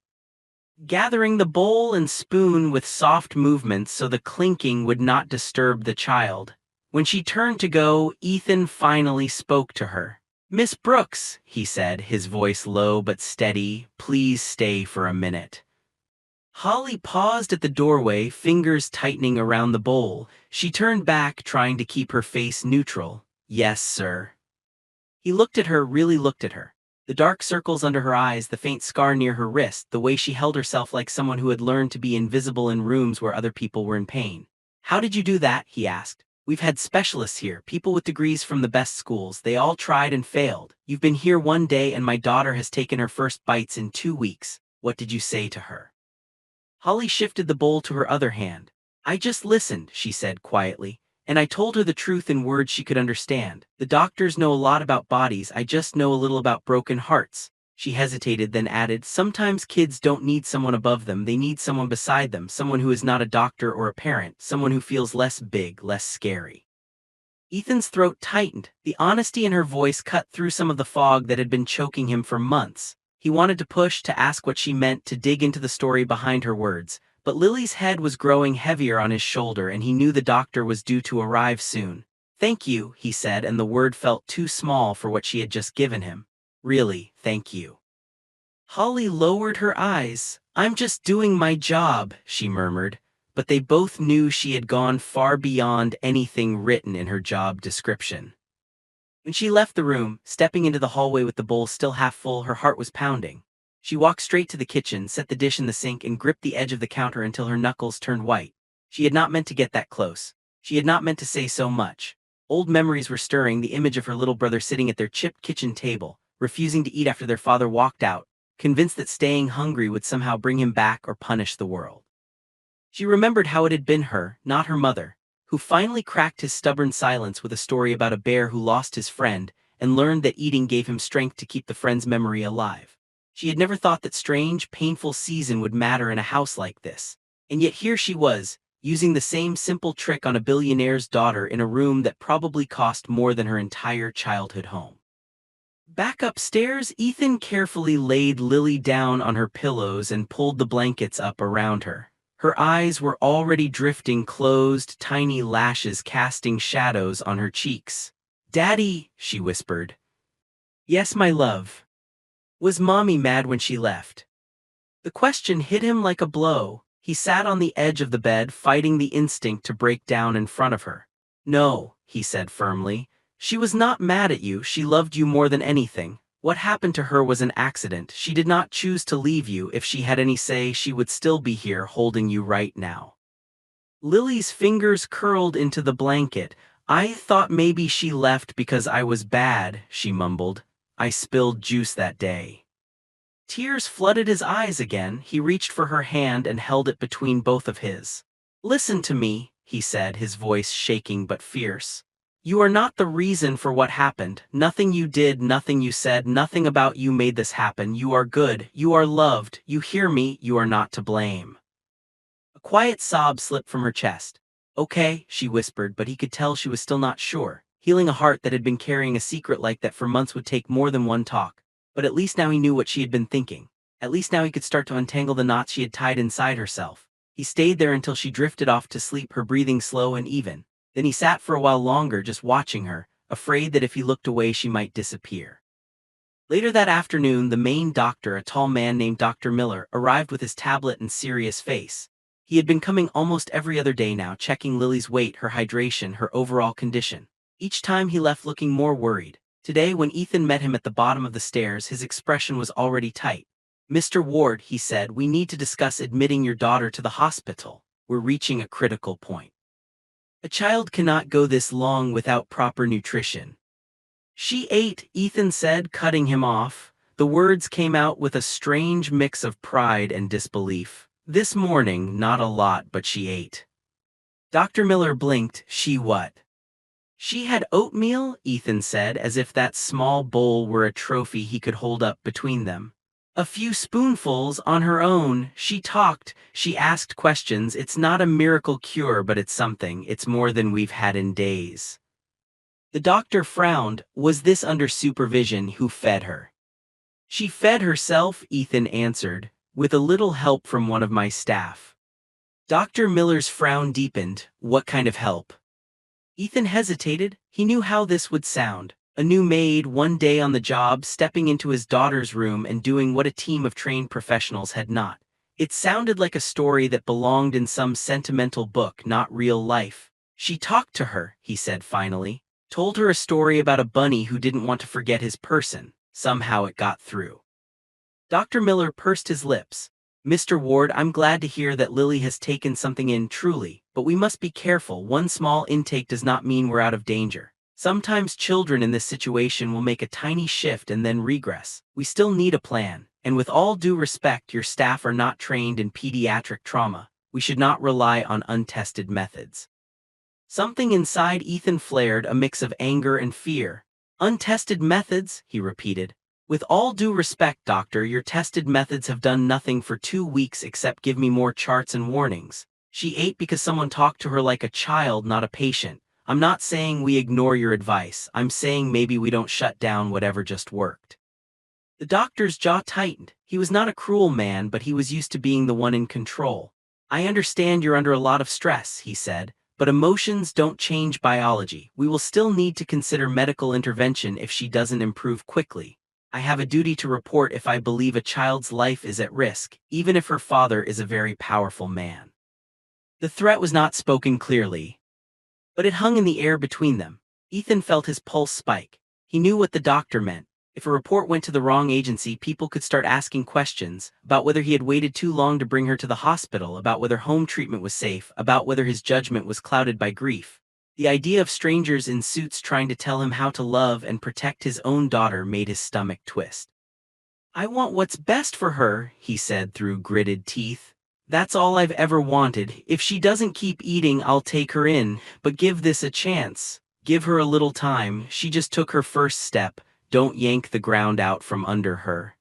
gathering the bowl and spoon with soft movements so the clinking would not disturb the child. When she turned to go, Ethan finally spoke to her. "Miss Brooks," he said, his voice low but steady, "please stay for a minute." Holly paused at the doorway, fingers tightening around the bowl. She turned back, trying to keep her face neutral. "Yes, sir." He looked at her, really looked at her. The dark circles under her eyes, the faint scar near her wrist, the way she held herself like someone who had learned to be invisible in rooms where other people were in pain. "How did you do that?" he asked. "We've had specialists here, people with degrees from the best schools. They all tried and failed. You've been here one day and my daughter has taken her first bites in 2 weeks. What did you say to her?" Holly shifted the bowl to her other hand. "I just listened," she said quietly, "and I told her the truth in words she could understand. The doctors know a lot about bodies, I just know a little about broken hearts." She hesitated, then added, "Sometimes kids don't need someone above them, they need someone beside them, someone who is not a doctor or a parent, someone who feels less big, less scary." Ethan's throat tightened. The honesty in her voice cut through some of the fog that had been choking him for months. He wanted to push, to ask what she meant, to dig into the story behind her words. But Lily's head was growing heavier on his shoulder, and he knew the doctor was due to arrive soon. "Thank you," he said, and the word felt too small for what she had just given him. "Really, thank you." Holly lowered her eyes. "I'm just doing my job," she murmured. But they both knew she had gone far beyond anything written in her job description. When she left the room, stepping into the hallway with the bowl still half full, her heart was pounding. She walked straight to the kitchen, set the dish in the sink, and gripped the edge of the counter until her knuckles turned white. She had not meant to get that close. She had not meant to say so much. Old memories were stirring, the image of her little brother sitting at their chipped kitchen table, refusing to eat after their father walked out, convinced that staying hungry would somehow bring him back or punish the world. She remembered how it had been her, not her mother, who finally cracked his stubborn silence with a story about a bear who lost his friend and learned that eating gave him strength to keep the friend's memory alive. She had never thought that strange, painful season would matter in a house like this. And yet here she was, using the same simple trick on a billionaire's daughter in a room that probably cost more than her entire childhood home. Back upstairs, Ethan carefully laid Lily down on her pillows and pulled the blankets up around her. Her eyes were already drifting closed, tiny lashes casting shadows on her cheeks. "Daddy," she whispered. "Yes, my love." "Was Mommy mad when she left?" The question hit him like a blow. He sat on the edge of the bed, fighting the instinct to break down in front of her. "No," he said firmly. "She was not mad at you, she loved you more than anything. What happened to her was an accident. She did not choose to leave you. If she had any say, she would still be here holding you right now." Lily's fingers curled into the blanket. "I thought maybe she left because I was bad," she mumbled. "I spilled juice that day." Tears flooded his eyes again. He reached for her hand and held it between both of his. "Listen to me," he said, his voice shaking but fierce. You are not the reason for what happened. Nothing you did, nothing you said, nothing about you made this happen. You are good, you are loved, you hear me, you are not to blame. A quiet sob slipped from her chest. Okay, she whispered, but he could tell she was still not sure, healing a heart that had been carrying a secret like that for months would take more than one talk. But at least now he knew what she had been thinking. At least now he could start to untangle the knots she had tied inside herself. He stayed there until she drifted off to sleep, her breathing slow and even. Then he sat for a while longer, just watching her, afraid that if he looked away she might disappear. Later that afternoon, the main doctor, a tall man named Dr. Miller, arrived with his tablet and serious face. He had been coming almost every other day now, checking Lily's weight, her hydration, her overall condition. Each time he left looking more worried. Today, when Ethan met him at the bottom of the stairs, his expression was already tight. Mr. Ward, he said, we need to discuss admitting your daughter to the hospital. We're reaching a critical point. A child cannot go this long without proper nutrition. She ate, Ethan said, cutting him off. The words came out with a strange mix of pride and disbelief. This morning, not a lot, but she ate. Dr. Miller blinked. She what? She had oatmeal, Ethan said, as if that small bowl were a trophy he could hold up between them. A few spoonfuls on her own. She talked, she asked questions. It's not a miracle cure, but it's something. It's more than we've had in days. The doctor frowned. Was this under supervision? Who fed her? She fed herself, Ethan answered, with a little help from one of my staff. Dr. Miller's frown deepened. What kind of help? Ethan hesitated. He knew how this would sound. A new maid, one day on the job, stepping into his daughter's room and doing what a team of trained professionals had not. It sounded like a story that belonged in some sentimental book, not real life. She talked to her, he said finally. Told her a story about a bunny who didn't want to forget his person. Somehow it got through. Dr. Miller pursed his lips. Mr. Ward, I'm glad to hear that Lily has taken something in, truly, but we must be careful. One small intake does not mean we're out of danger. Sometimes children in this situation will make a tiny shift and then regress. We still need a plan, and with all due respect, your staff are not trained in pediatric trauma. We should not rely on untested methods. Something inside Ethan flared, a mix of anger and fear. Untested methods, he repeated. With all due respect, doctor, your tested methods have done nothing for 2 weeks except give me more charts and warnings. She ate because someone talked to her like a child, not a patient. I'm not saying we ignore your advice. I'm saying maybe we don't shut down whatever just worked. The doctor's jaw tightened. He was not a cruel man, but he was used to being the one in control. I understand you're under a lot of stress, he said, but emotions don't change biology. We will still need to consider medical intervention if she doesn't improve quickly. I have a duty to report if I believe a child's life is at risk, even if her father is a very powerful man. The threat was not spoken clearly, but it hung in the air between them. Ethan felt his pulse spike. He knew what the doctor meant. If a report went to the wrong agency, people could start asking questions about whether he had waited too long to bring her to the hospital, about whether home treatment was safe, about whether his judgment was clouded by grief. The idea of strangers in suits trying to tell him how to love and protect his own daughter made his stomach twist. I want what's best for her, he said through gritted teeth. That's all I've ever wanted. If she doesn't keep eating, I'll take her in, but give this a chance. Give her a little time. She just took her first step. Don't yank the ground out from under her.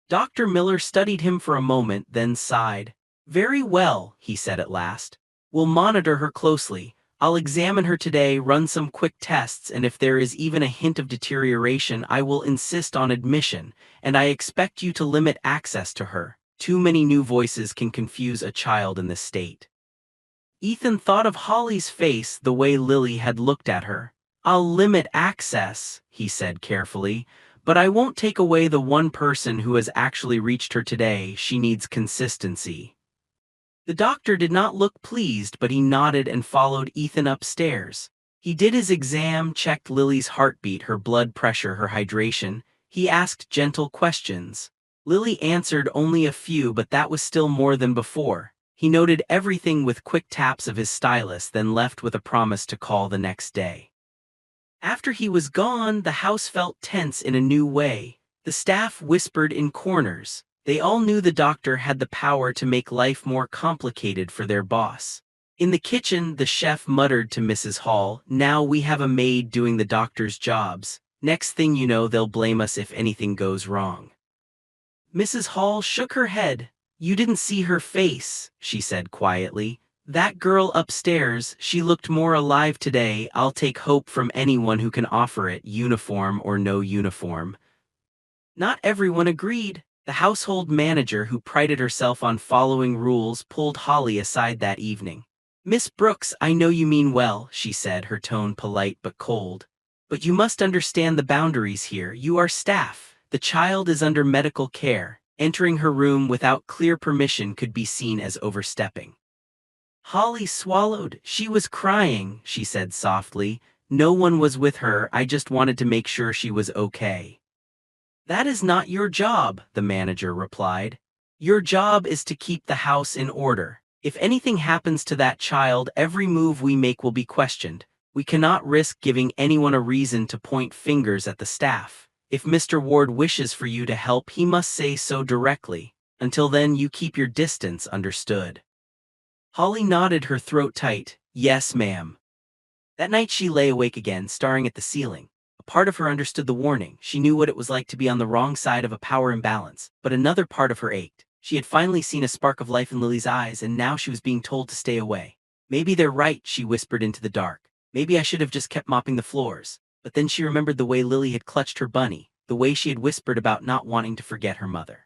Dr. Miller studied him for a moment, then sighed. Very well, he said at last. We'll monitor her closely. I'll examine her today, run some quick tests, and if there is even a hint of deterioration, I will insist on admission, and I expect you to limit access to her. Too many new voices can confuse a child in this state. Ethan thought of Holly's face, the way Lily had looked at her. I'll limit access, he said carefully, but I won't take away the one person who has actually reached her today. She needs consistency. The doctor did not look pleased, but he nodded and followed Ethan upstairs. He did his exam, checked Lily's heartbeat, her blood pressure, her hydration. He asked gentle questions. Lily answered only a few, but that was still more than before. He noted everything with quick taps of his stylus, then left with a promise to call the next day. After he was gone, the house felt tense in a new way. The staff whispered in corners. They all knew the doctor had the power to make life more complicated for their boss. In the kitchen, the chef muttered to Mrs. Hall, "Now we have a maid doing the doctor's jobs. Next thing you know, they'll blame us if anything goes wrong." Mrs. Hall shook her head. "You didn't see her face," she said quietly. "That girl upstairs, she looked more alive today. I'll take hope from anyone who can offer it, uniform or no uniform." Not everyone agreed. The household manager, who prided herself on following rules, pulled Holly aside that evening. "Miss Brooks, I know you mean well," she said, her tone polite but cold. "But you must understand the boundaries here. You are staff. The child is under medical care. Entering her room without clear permission could be seen as overstepping." Holly swallowed. "She was crying," she said softly. "No one was with her. I just wanted to make sure she was okay." "That is not your job," the manager replied. "Your job is to keep the house in order. If anything happens to that child, every move we make will be questioned. We cannot risk giving anyone a reason to point fingers at the staff. If Mr. Ward wishes for you to help, he must say so directly. Until then, you keep your distance, understood?" Holly nodded, her throat tight. "Yes, ma'am." That night she lay awake again, staring at the ceiling. A part of her understood the warning. She knew what it was like to be on the wrong side of a power imbalance. But another part of her ached. She had finally seen a spark of life in Lily's eyes, and now she was being told to stay away. "Maybe they're right," she whispered into the dark. "Maybe I should have just kept mopping the floors." But then she remembered the way Lily had clutched her bunny, the way she had whispered about not wanting to forget her mother.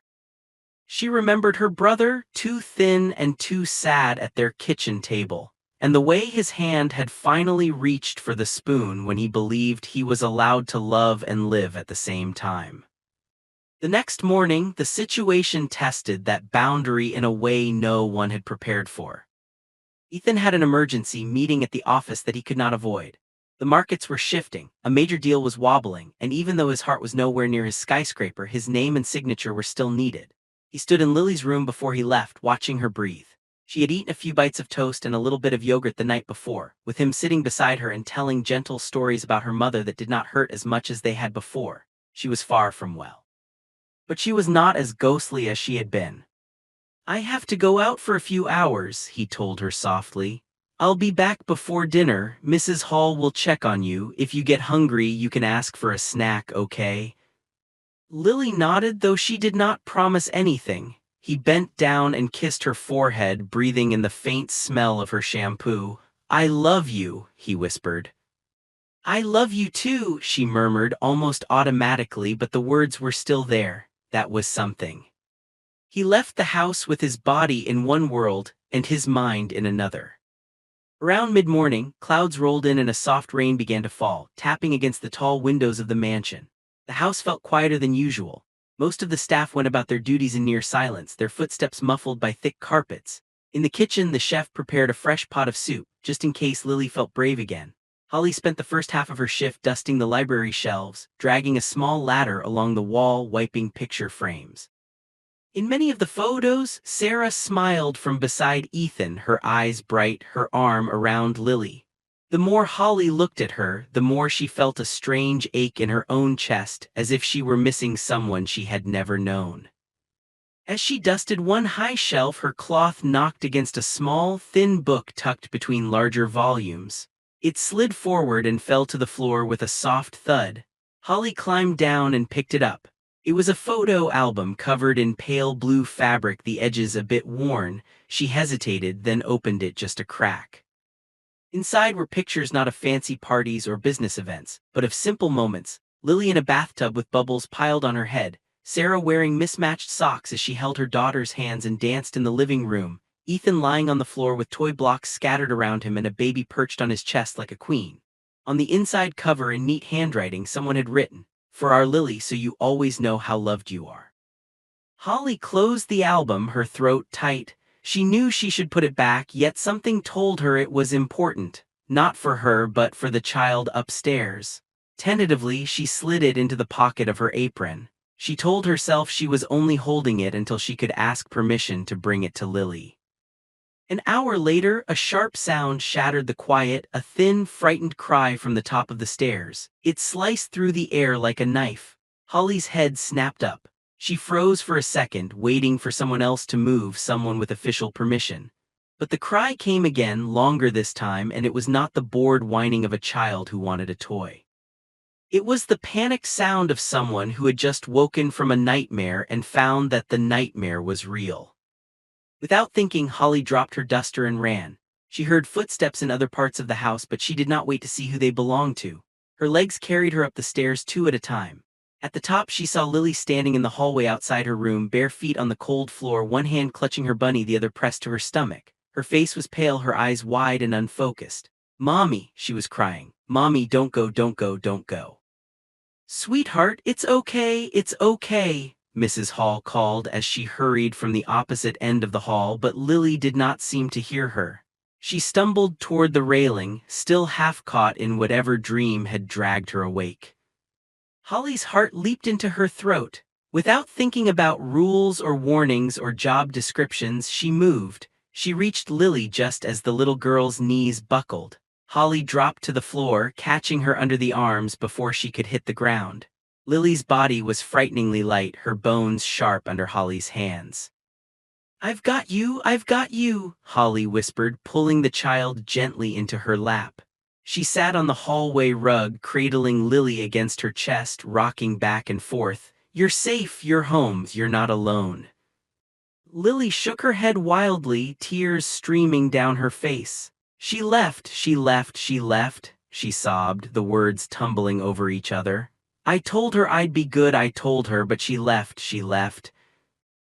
She remembered her brother, too thin and too sad at their kitchen table, and the way his hand had finally reached for the spoon when he believed he was allowed to love and live at the same time. The next morning, the situation tested that boundary in a way no one had prepared for. Ethan had an emergency meeting at the office that he could not avoid. The markets were shifting, a major deal was wobbling, and even though his heart was nowhere near his skyscraper, his name and signature were still needed. He stood in Lily's room before he left, watching her breathe. She had eaten a few bites of toast and a little bit of yogurt the night before, with him sitting beside her and telling gentle stories about her mother that did not hurt as much as they had before. She was far from well. But she was not as ghostly as she had been. "I have to go out for a few hours," he told her softly. "I'll be back before dinner. Mrs. Hall will check on you. If you get hungry, you can ask for a snack, okay?" Lily nodded, though she did not promise anything. He bent down and kissed her forehead, breathing in the faint smell of her shampoo. "I love you," he whispered. "I love you too," she murmured almost automatically, but the words were still there. That was something. He left the house with his body in one world and his mind in another. Around mid-morning, clouds rolled in and a soft rain began to fall, tapping against the tall windows of the mansion. The house felt quieter than usual. Most of the staff went about their duties in near silence, their footsteps muffled by thick carpets. In the kitchen, the chef prepared a fresh pot of soup, just in case Lily felt brave again. Holly spent the first half of her shift dusting the library shelves, dragging a small ladder along the wall, wiping picture frames. In many of the photos, Sarah smiled from beside Ethan, her eyes bright, her arm around Lily. The more Holly looked at her, the more she felt a strange ache in her own chest, as if she were missing someone she had never known. As she dusted one high shelf, her cloth knocked against a small, thin book tucked between larger volumes. It slid forward and fell to the floor with a soft thud. Holly climbed down and picked it up. It was a photo album covered in pale blue fabric, the edges a bit worn. She hesitated, then opened it just a crack. Inside were pictures not of fancy parties or business events, but of simple moments. Lily in a bathtub with bubbles piled on her head, Sarah wearing mismatched socks as she held her daughter's hands and danced in the living room, Ethan lying on the floor with toy blocks scattered around him and a baby perched on his chest like a queen. On the inside cover, in neat handwriting, someone had written, "For our Lily, so you always know how loved you are." Holly closed the album, her throat tight. She knew she should put it back, yet something told her it was important. Not for her, but for the child upstairs. Tentatively, she slid it into the pocket of her apron. She told herself she was only holding it until she could ask permission to bring it to Lily. An hour later, a sharp sound shattered the quiet, a thin, frightened cry from the top of the stairs. It sliced through the air like a knife. Holly's head snapped up. She froze for a second, waiting for someone else to move, someone with official permission. But the cry came again, longer this time, and it was not the bored whining of a child who wanted a toy. It was the panicked sound of someone who had just woken from a nightmare and found that the nightmare was real. Without thinking, Holly dropped her duster and ran. She heard footsteps in other parts of the house, but she did not wait to see who they belonged to. Her legs carried her up the stairs two at a time. At the top, she saw Lily standing in the hallway outside her room, bare feet on the cold floor, one hand clutching her bunny, the other pressed to her stomach. Her face was pale, her eyes wide and unfocused. "Mommy," she was crying. "Mommy, don't go, don't go, don't go." "Sweetheart, it's okay," Mrs. Hall called as she hurried from the opposite end of the hall, but Lily did not seem to hear her. She stumbled toward the railing, still half caught in whatever dream had dragged her awake. Holly's heart leaped into her throat. Without thinking about rules or warnings or job descriptions, she moved. She reached Lily just as the little girl's knees buckled. Holly dropped to the floor, catching her under the arms before she could hit the ground. Lily's body was frighteningly light, her bones sharp under Holly's hands. I've got you," Holly whispered, pulling the child gently into her lap. She sat on the hallway rug, cradling Lily against her chest, rocking back and forth. "You're safe, you're home, you're not alone." Lily shook her head wildly, tears streaming down her face. She left," she sobbed, the words tumbling over each other. "I told her I'd be good, I told her, but she left."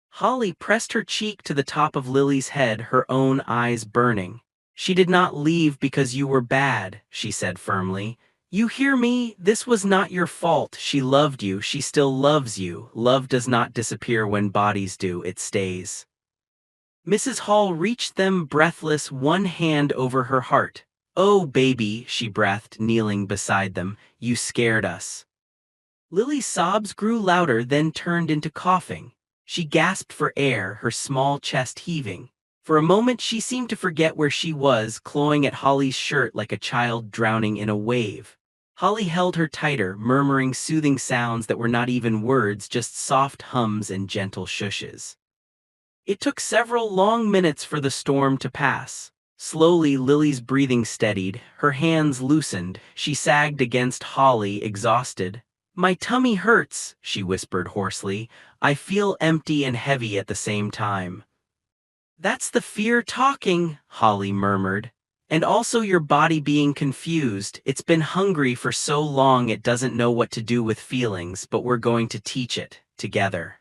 Holly pressed her cheek to the top of Lily's head, her own eyes burning. "She did not leave because you were bad," she said firmly. "You hear me? This was not your fault. She loved you, she still loves you. Love does not disappear when bodies do, it stays." Mrs. Hall reached them, breathless, one hand over her heart. "Oh, baby," she breathed, kneeling beside them, "you scared us." Lily's sobs grew louder, then turned into coughing. She gasped for air, her small chest heaving. For a moment she seemed to forget where she was, clawing at Holly's shirt like a child drowning in a wave. Holly held her tighter, murmuring soothing sounds that were not even words, just soft hums and gentle shushes. It took several long minutes for the storm to pass. Slowly, Lily's breathing steadied, her hands loosened, she sagged against Holly, exhausted. "My tummy hurts," she whispered hoarsely. "I feel empty and heavy at the same time." "That's the fear talking," Holly murmured. "And also your body being confused. It's been hungry for so long it doesn't know what to do with feelings, but we're going to teach it, together."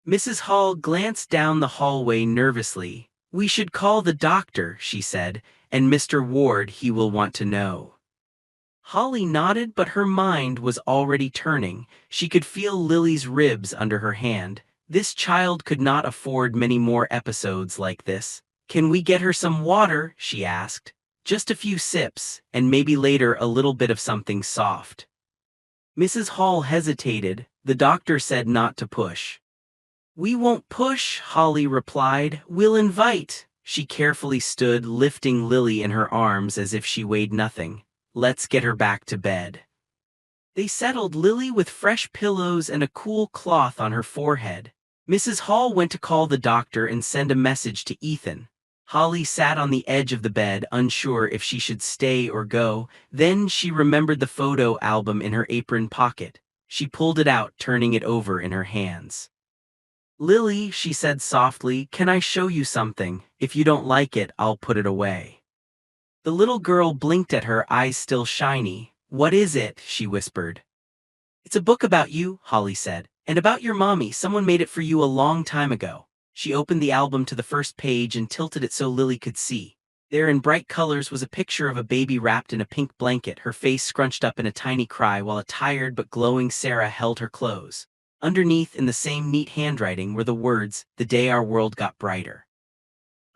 Mrs. Hall glanced down the hallway nervously. "We should call the doctor," she said, "and Mr. Ward, he will want to know." Holly nodded, but her mind was already turning. She could feel Lily's ribs under her hand. This child could not afford many more episodes like this. "Can we get her some water?" she asked. "Just a few sips, and maybe later a little bit of something soft." Mrs. Hall hesitated. The doctor said not to push. "We won't push," Holly replied. "We'll invite." She carefully stood, lifting Lily in her arms as if she weighed nothing. "Let's get her back to bed." They settled Lily with fresh pillows and a cool cloth on her forehead. Mrs. Hall went to call the doctor and send a message to Ethan. Holly sat on the edge of the bed, unsure if she should stay or go. Then she remembered the photo album in her apron pocket. She pulled it out, turning it over in her hands. "Lily," she said softly, "can I show you something? If you don't like it, I'll put it away." The little girl blinked at her, eyes still shiny. "What is it?" she whispered. "It's a book about you," Holly said, "and about your mommy. Someone made it for you a long time ago." She opened the album to the first page and tilted it so Lily could see. There in bright colors was a picture of a baby wrapped in a pink blanket, her face scrunched up in a tiny cry while a tired but glowing Sarah held her close. Underneath, in the same neat handwriting, were the words, "The day our world got brighter."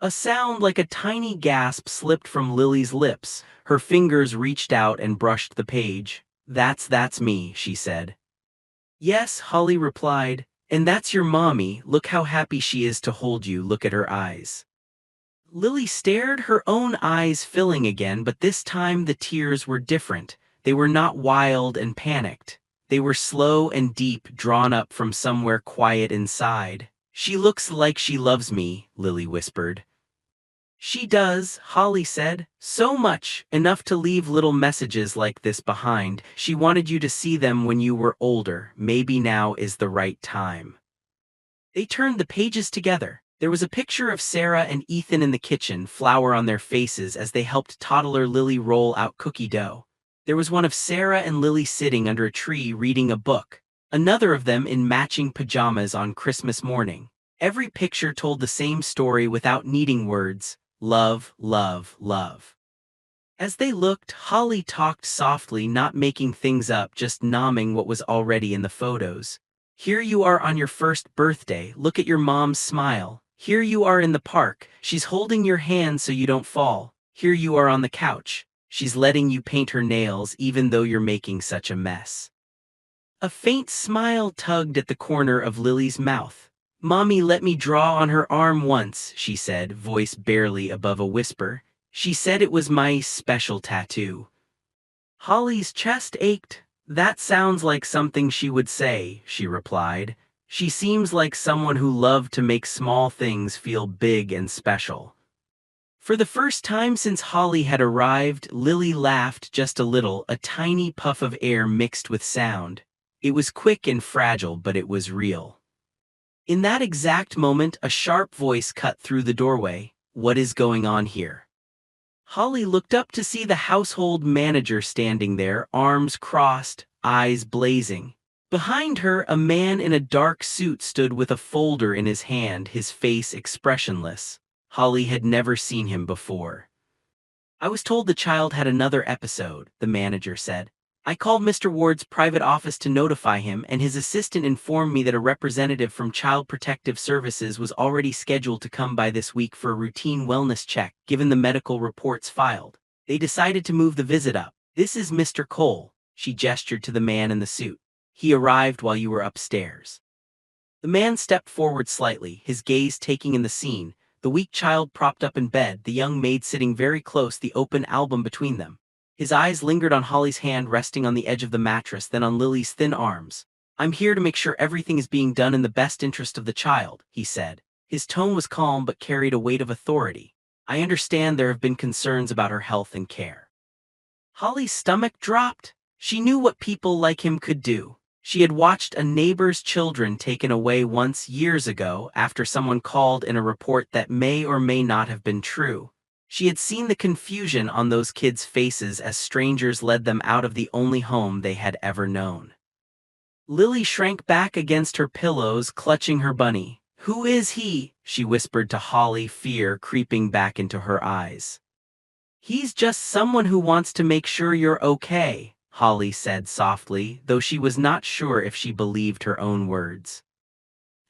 A sound like a tiny gasp slipped from Lily's lips. Her fingers reached out and brushed the page. That's me," she said. "Yes," Holly replied, "and that's your mommy. Look how happy she is to hold you. Look at her eyes." Lily stared, her own eyes filling again, but this time the tears were different. They were not wild and panicked. They were slow and deep, drawn up from somewhere quiet inside. "She looks like she loves me," Lily whispered. She does, Holly said. So much, enough to leave little messages like this behind. She wanted you to see them when you were older. Maybe now is the right time. They turned the pages together. There was a picture of Sarah and Ethan in the kitchen, flour on their faces as they helped toddler Lily roll out cookie dough. There was one of Sarah and Lily sitting under a tree reading a book. Another of them in matching pajamas on Christmas morning. Every picture told the same story without needing words. Love, love, love. As they looked, Holly talked softly, not making things up, just nomming what was already in the photos. Here you are on your first birthday, look at your mom's smile. Here you are in the park, she's holding your hand so you don't fall. Here you are on the couch, she's letting you paint her nails even though you're making such a mess. A faint smile tugged at the corner of Lily's mouth. Mommy let me draw on her arm once, she said, voice barely above a whisper. She said it was my special tattoo. Holly's chest ached. That sounds like something she would say, she replied. She seems like someone who loved to make small things feel big and special. For the first time since Holly had arrived, Lily laughed just a little, a tiny puff of air mixed with sound. It was quick and fragile, but it was real. In that exact moment, a sharp voice cut through the doorway. What is going on here? Holly looked up to see the household manager standing there, arms crossed, eyes blazing. Behind her, a man in a dark suit stood with a folder in his hand, his face expressionless. Holly had never seen him before. I was told the child had another episode, the manager said. I called Mr. Ward's private office to notify him, and his assistant informed me that a representative from Child Protective Services was already scheduled to come by this week for a routine wellness check, given the medical reports filed. They decided to move the visit up. This is Mr. Cole, she gestured to the man in the suit. He arrived while you were upstairs. The man stepped forward slightly, his gaze taking in the scene, the weak child propped up in bed, the young maid sitting very close, the open album between them. His eyes lingered on Holly's hand resting on the edge of the mattress, then on Lily's thin arms. I'm here to make sure everything is being done in the best interest of the child, he said. His tone was calm but carried a weight of authority. I understand there have been concerns about her health and care. Holly's stomach dropped. She knew what people like him could do. She had watched a neighbor's children taken away once years ago after someone called in a report that may or may not have been true. She had seen the confusion on those kids' faces as strangers led them out of the only home they had ever known. Lily shrank back against her pillows, clutching her bunny. Who is he? She whispered to Holly, fear creeping back into her eyes. He's just someone who wants to make sure you're okay, Holly said softly, though she was not sure if she believed her own words.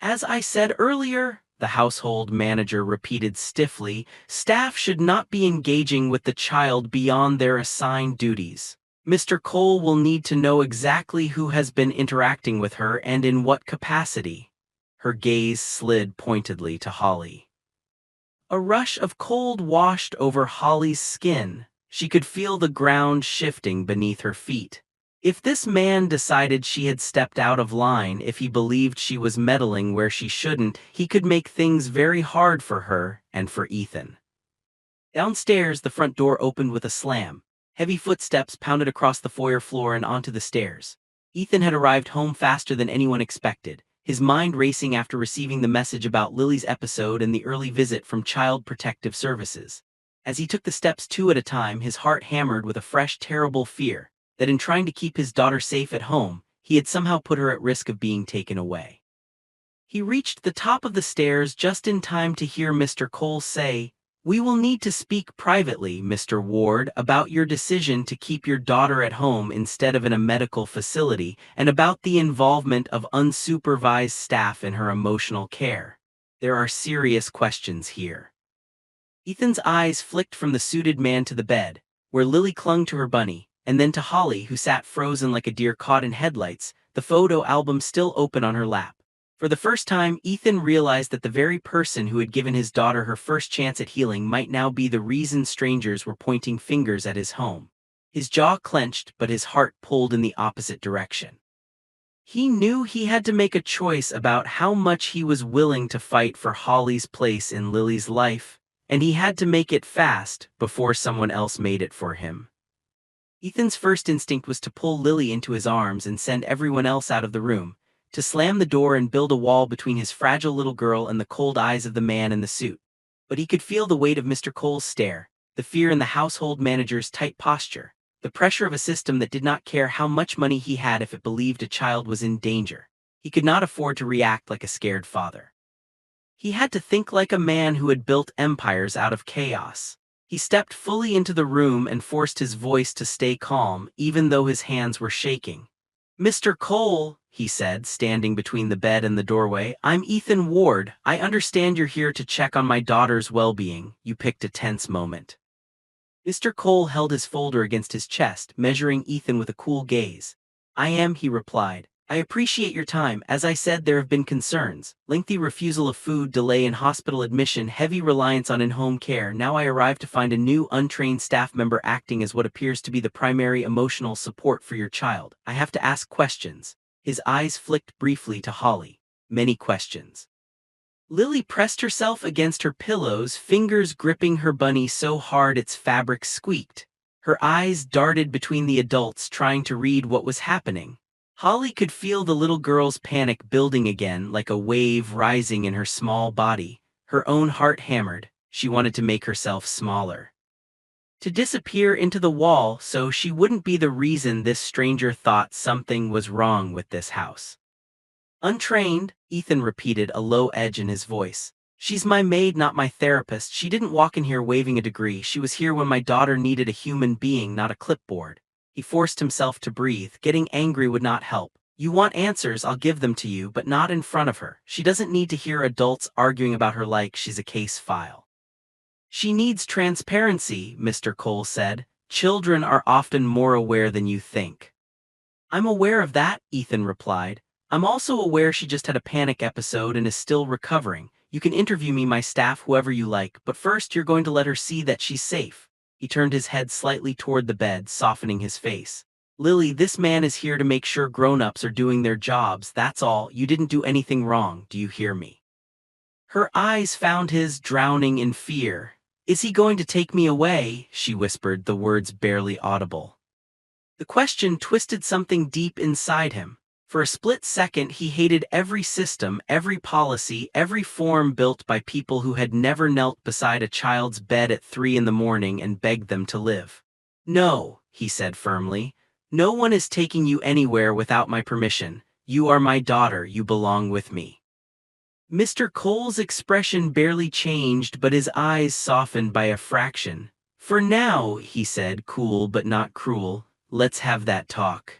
As I said earlier, the household manager repeated stiffly, staff should not be engaging with the child beyond their assigned duties. Mr. Cole will need to know exactly who has been interacting with her and in what capacity. Her gaze slid pointedly to Holly. A rush of cold washed over Holly's skin. She could feel the ground shifting beneath her feet. If this man decided she had stepped out of line, if he believed she was meddling where she shouldn't, he could make things very hard for her and for Ethan. Downstairs, the front door opened with a slam. Heavy footsteps pounded across the foyer floor and onto the stairs. Ethan had arrived home faster than anyone expected, his mind racing after receiving the message about Lily's episode and the early visit from Child Protective Services. As he took the steps two at a time, his heart hammered with a fresh, terrible fear that in trying to keep his daughter safe at home, he had somehow put her at risk of being taken away. He reached the top of the stairs just in time to hear Mr. Cole say, "We will need to speak privately, Mr. Ward, about your decision to keep your daughter at home instead of in a medical facility, and about the involvement of unsupervised staff in her emotional care. There are serious questions here." Ethan's eyes flicked from the suited man to the bed, where Lily clung to her bunny, and then to Holly, who sat frozen like a deer caught in headlights, the photo album still open on her lap. For the first time, Ethan realized that the very person who had given his daughter her first chance at healing might now be the reason strangers were pointing fingers at his home. His jaw clenched, but his heart pulled in the opposite direction. He knew he had to make a choice about how much he was willing to fight for Holly's place in Lily's life, and he had to make it fast before someone else made it for him. Ethan's first instinct was to pull Lily into his arms and send everyone else out of the room, to slam the door and build a wall between his fragile little girl and the cold eyes of the man in the suit. But he could feel the weight of Mr. Cole's stare, the fear in the household manager's tight posture, the pressure of a system that did not care how much money he had if it believed a child was in danger. He could not afford to react like a scared father. He had to think like a man who had built empires out of chaos. He stepped fully into the room and forced his voice to stay calm, even though his hands were shaking. "Mr. Cole," he said, standing between the bed and the doorway, "I'm Ethan Ward. I understand you're here to check on my daughter's well-being." You picked a tense moment. Mr. Cole held his folder against his chest, measuring Ethan with a cool gaze. "I am," he replied. "I appreciate your time. As I said, there have been concerns. Lengthy refusal of food, delay in hospital admission, heavy reliance on in-home care. Now I arrive to find a new, untrained staff member acting as what appears to be the primary emotional support for your child. I have to ask questions." His eyes flicked briefly to Holly. "Many questions." Lily pressed herself against her pillows, fingers gripping her bunny so hard its fabric squeaked. Her eyes darted between the adults, trying to read what was happening. Holly could feel the little girl's panic building again, like a wave rising in her small body. Her own heart hammered. She wanted to make herself smaller, to disappear into the wall so she wouldn't be the reason this stranger thought something was wrong with this house. "Untrained," Ethan repeated, a low edge in his voice. "She's my maid, not my therapist. She didn't walk in here waving a degree. She was here when my daughter needed a human being, not a clipboard." He forced himself to breathe. Getting angry would not help. "You want answers, I'll give them to you, but not in front of her. She doesn't need to hear adults arguing about her like she's a case file." "She needs transparency," Mr. Cole said. "Children are often more aware than you think." "I'm aware of that," Ethan replied. "I'm also aware she just had a panic episode and is still recovering. You can interview me, my staff, whoever you like, but first you're going to let her see that she's safe." He turned his head slightly toward the bed, softening his face. "Lily, this man is here to make sure grown-ups are doing their jobs, that's all. You didn't do anything wrong, do you hear me?" Her eyes found his, drowning in fear. "Is he going to take me away?" she whispered, the words barely audible. The question twisted something deep inside him. For a split second, he hated every system, every policy, every form built by people who had never knelt beside a child's bed at 3 in the morning and begged them to live. "No," he said firmly. "No one is taking you anywhere without my permission. You are my daughter, you belong with me." Mr. Cole's expression barely changed, but his eyes softened by a fraction. "For now," he said, cool but not cruel, "let's have that talk."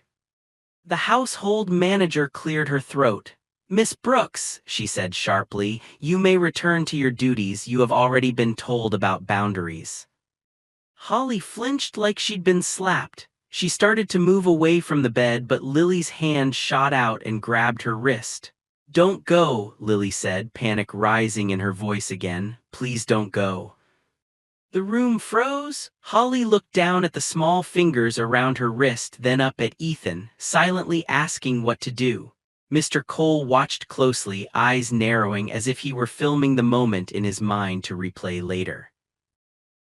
The household manager cleared her throat. "Miss Brooks," she said sharply, "you may return to your duties. You have already been told about boundaries." Holly flinched like she'd been slapped. She started to move away from the bed, but Lily's hand shot out and grabbed her wrist. "Don't go," Lily said, panic rising in her voice again. "Please don't go." The room froze. Holly looked down at the small fingers around her wrist, then up at Ethan, silently asking what to do. Mr. Cole watched closely, eyes narrowing as if he were filming the moment in his mind to replay later.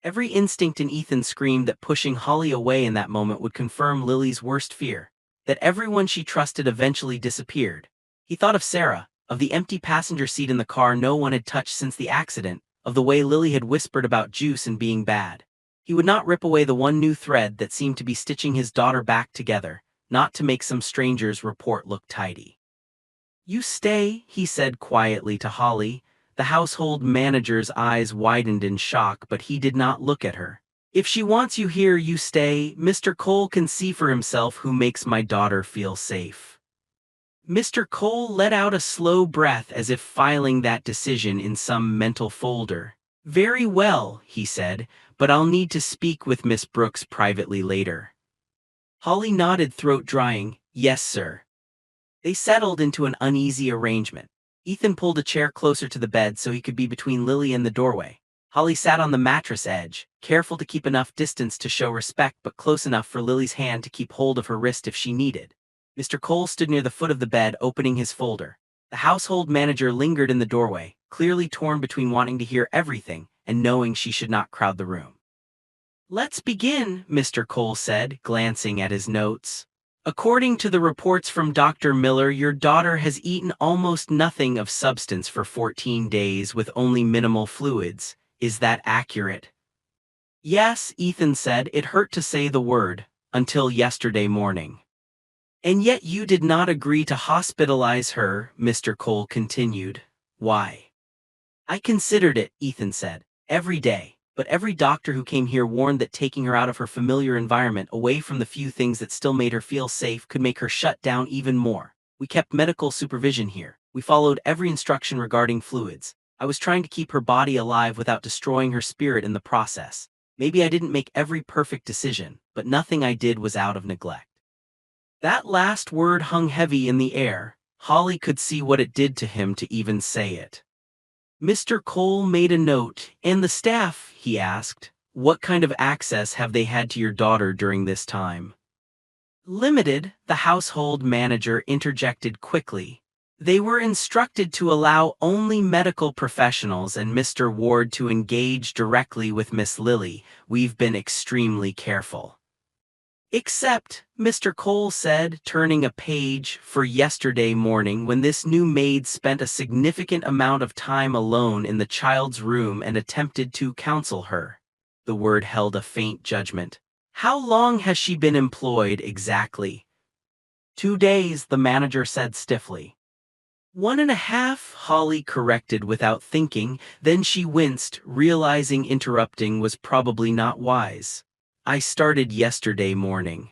Every instinct in Ethan screamed that pushing Holly away in that moment would confirm Lily's worst fear, that everyone she trusted eventually disappeared. He thought of Sarah, of the empty passenger seat in the car no one had touched since the accident, of the way Lily had whispered about juice and being bad. He would not rip away the one new thread that seemed to be stitching his daughter back together, not to make some stranger's report look tidy. "You stay," he said quietly to Holly. The household manager's eyes widened in shock, but he did not look at her. "If she wants you here, you stay. Mr. Cole can see for himself who makes my daughter feel safe." Mr. Cole let out a slow breath as if filing that decision in some mental folder. "Very well," he said, "but I'll need to speak with Miss Brooks privately later." Holly nodded, throat drying. "Yes, sir." They settled into an uneasy arrangement. Ethan pulled a chair closer to the bed so he could be between Lily and the doorway. Holly sat on the mattress edge, careful to keep enough distance to show respect but close enough for Lily's hand to keep hold of her wrist if she needed. Mr. Cole stood near the foot of the bed, opening his folder. The household manager lingered in the doorway, clearly torn between wanting to hear everything and knowing she should not crowd the room. "Let's begin," Mr. Cole said, glancing at his notes. "According to the reports from Dr. Miller, your daughter has eaten almost nothing of substance for 14 days with only minimal fluids. Is that accurate?" "Yes," Ethan said. "It hurt to say the word, until yesterday morning." "And yet you did not agree to hospitalize her," Mr. Cole continued. "Why?" "I considered it," Ethan said, "every day. But every doctor who came here warned that taking her out of her familiar environment, away from the few things that still made her feel safe, could make her shut down even more. We kept medical supervision here. We followed every instruction regarding fluids. I was trying to keep her body alive without destroying her spirit in the process. Maybe I didn't make every perfect decision, but nothing I did was out of neglect." That last word hung heavy in the air. Holly could see what it did to him to even say it. Mr. Cole made a note. "And the staff," he asked, "what kind of access have they had to your daughter during this time?" "Limited," the household manager interjected quickly. "They were instructed to allow only medical professionals and Mr. Ward to engage directly with Miss Lily. We've been extremely careful." "Except," Mr. Cole said, turning a page, "for yesterday morning when this new maid spent a significant amount of time alone in the child's room and attempted to counsel her." The word held a faint judgment. "How long has she been employed exactly?" "2 days," the manager said stiffly. "1.5," Holly corrected without thinking, then she winced, realizing interrupting was probably not wise. "I started yesterday morning."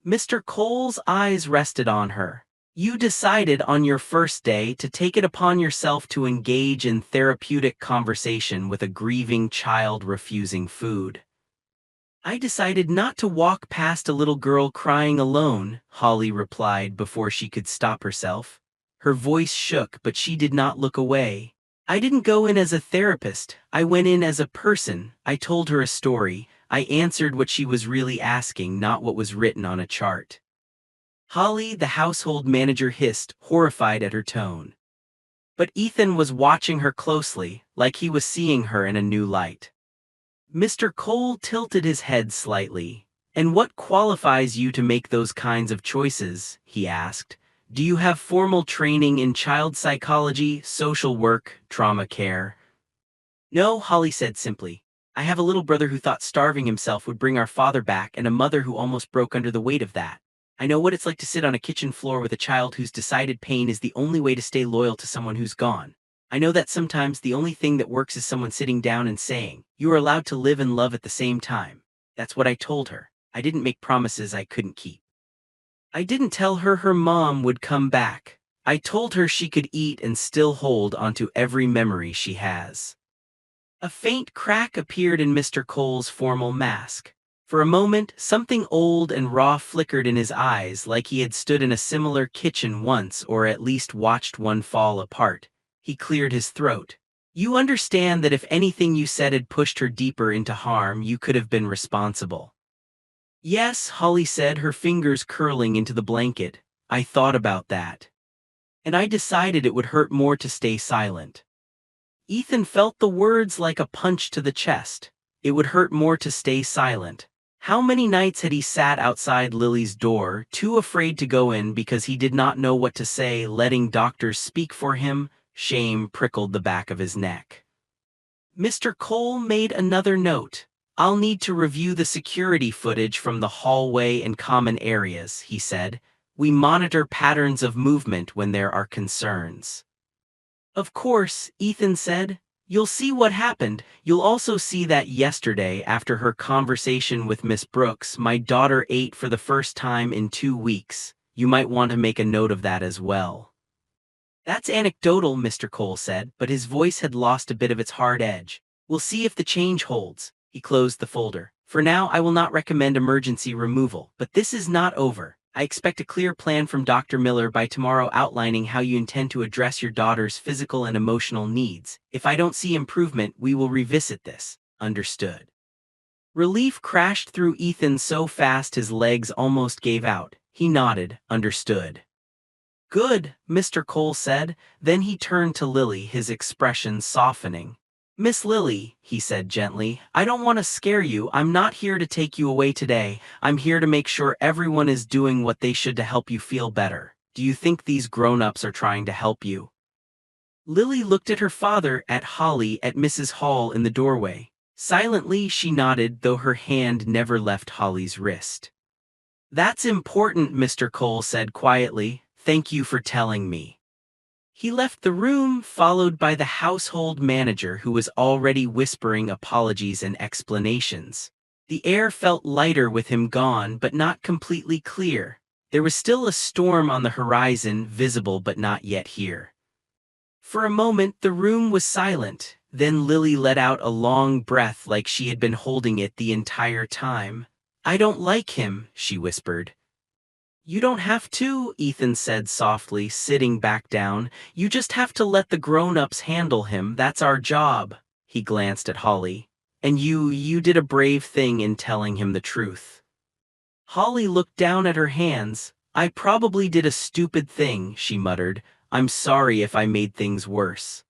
Mr. Cole's eyes rested on her. "You decided on your first day to take it upon yourself to engage in therapeutic conversation with a grieving child refusing food." "I decided not to walk past a little girl crying alone," Holly replied before she could stop herself. Her voice shook, but she did not look away. "I didn't go in as a therapist. I went in as a person. I told her a story. I answered what she was really asking, not what was written on a chart." Holly, the household manager, hissed, horrified at her tone. But Ethan was watching her closely, like he was seeing her in a new light. Mr. Cole tilted his head slightly. "And what qualifies you to make those kinds of choices?" he asked. "Do you have formal training in child psychology, social work, trauma care?" "No," Holly said simply. "I have a little brother who thought starving himself would bring our father back and a mother who almost broke under the weight of that. I know what it's like to sit on a kitchen floor with a child whose decided pain is the only way to stay loyal to someone who's gone. I know that sometimes the only thing that works is someone sitting down and saying, 'You are allowed to live and love at the same time.' That's what I told her. I didn't make promises I couldn't keep. I didn't tell her her mom would come back. I told her she could eat and still hold onto every memory she has." A faint crack appeared in Mr. Cole's formal mask. For a moment, something old and raw flickered in his eyes, like he had stood in a similar kitchen once or at least watched one fall apart. He cleared his throat. "You understand that if anything you said had pushed her deeper into harm, you could have been responsible." "Yes," Holly said, her fingers curling into the blanket. "I thought about that. And I decided it would hurt more to stay silent." Ethan felt the words like a punch to the chest. It would hurt more to stay silent. How many nights had he sat outside Lily's door, too afraid to go in because he did not know what to say, letting doctors speak for him? Shame prickled the back of his neck. Mr. Cole made another note. "I'll need to review the security footage from the hallway and common areas," he said. "We monitor patterns of movement when there are concerns." "Of course," Ethan said. "You'll see what happened. You'll also see that yesterday, after her conversation with Miss Brooks, my daughter ate for the first time in 2 weeks. You might want to make a note of that as well." "That's anecdotal," Mr. Cole said, but his voice had lost a bit of its hard edge. "We'll see if the change holds." He closed the folder. "For now, I will not recommend emergency removal, but this is not over. I expect a clear plan from Dr. Miller by tomorrow outlining how you intend to address your daughter's physical and emotional needs. If I don't see improvement, we will revisit this. Understood?" Relief crashed through Ethan so fast his legs almost gave out. He nodded. "Understood." "Good," Mr. Cole said. Then he turned to Lily, his expression softening. Miss Lily, he said gently, I don't want to scare you. I'm not here to take you away today. I'm here to make sure everyone is doing what they should to help you feel better. Do you think these grown-ups are trying to help you? Lily looked at her father, at Holly, at Mrs. Hall in the doorway. Silently, she nodded, though her hand never left Holly's wrist. That's important, Mr. Cole said quietly. Thank you for telling me. He left the room, followed by the household manager who was already whispering apologies and explanations. The air felt lighter with him gone, but not completely clear. There was still a storm on the horizon, visible but not yet here. For a moment, the room was silent. Then Lily let out a long breath like she had been holding it the entire time. I don't like him, she whispered. You don't have to, Ethan said softly, sitting back down. You just have to let the grown-ups handle him. That's our job. He glanced at Holly. And you did a brave thing in telling him the truth. Holly looked down at her hands. I probably did a stupid thing, she muttered. I'm sorry if I made things worse.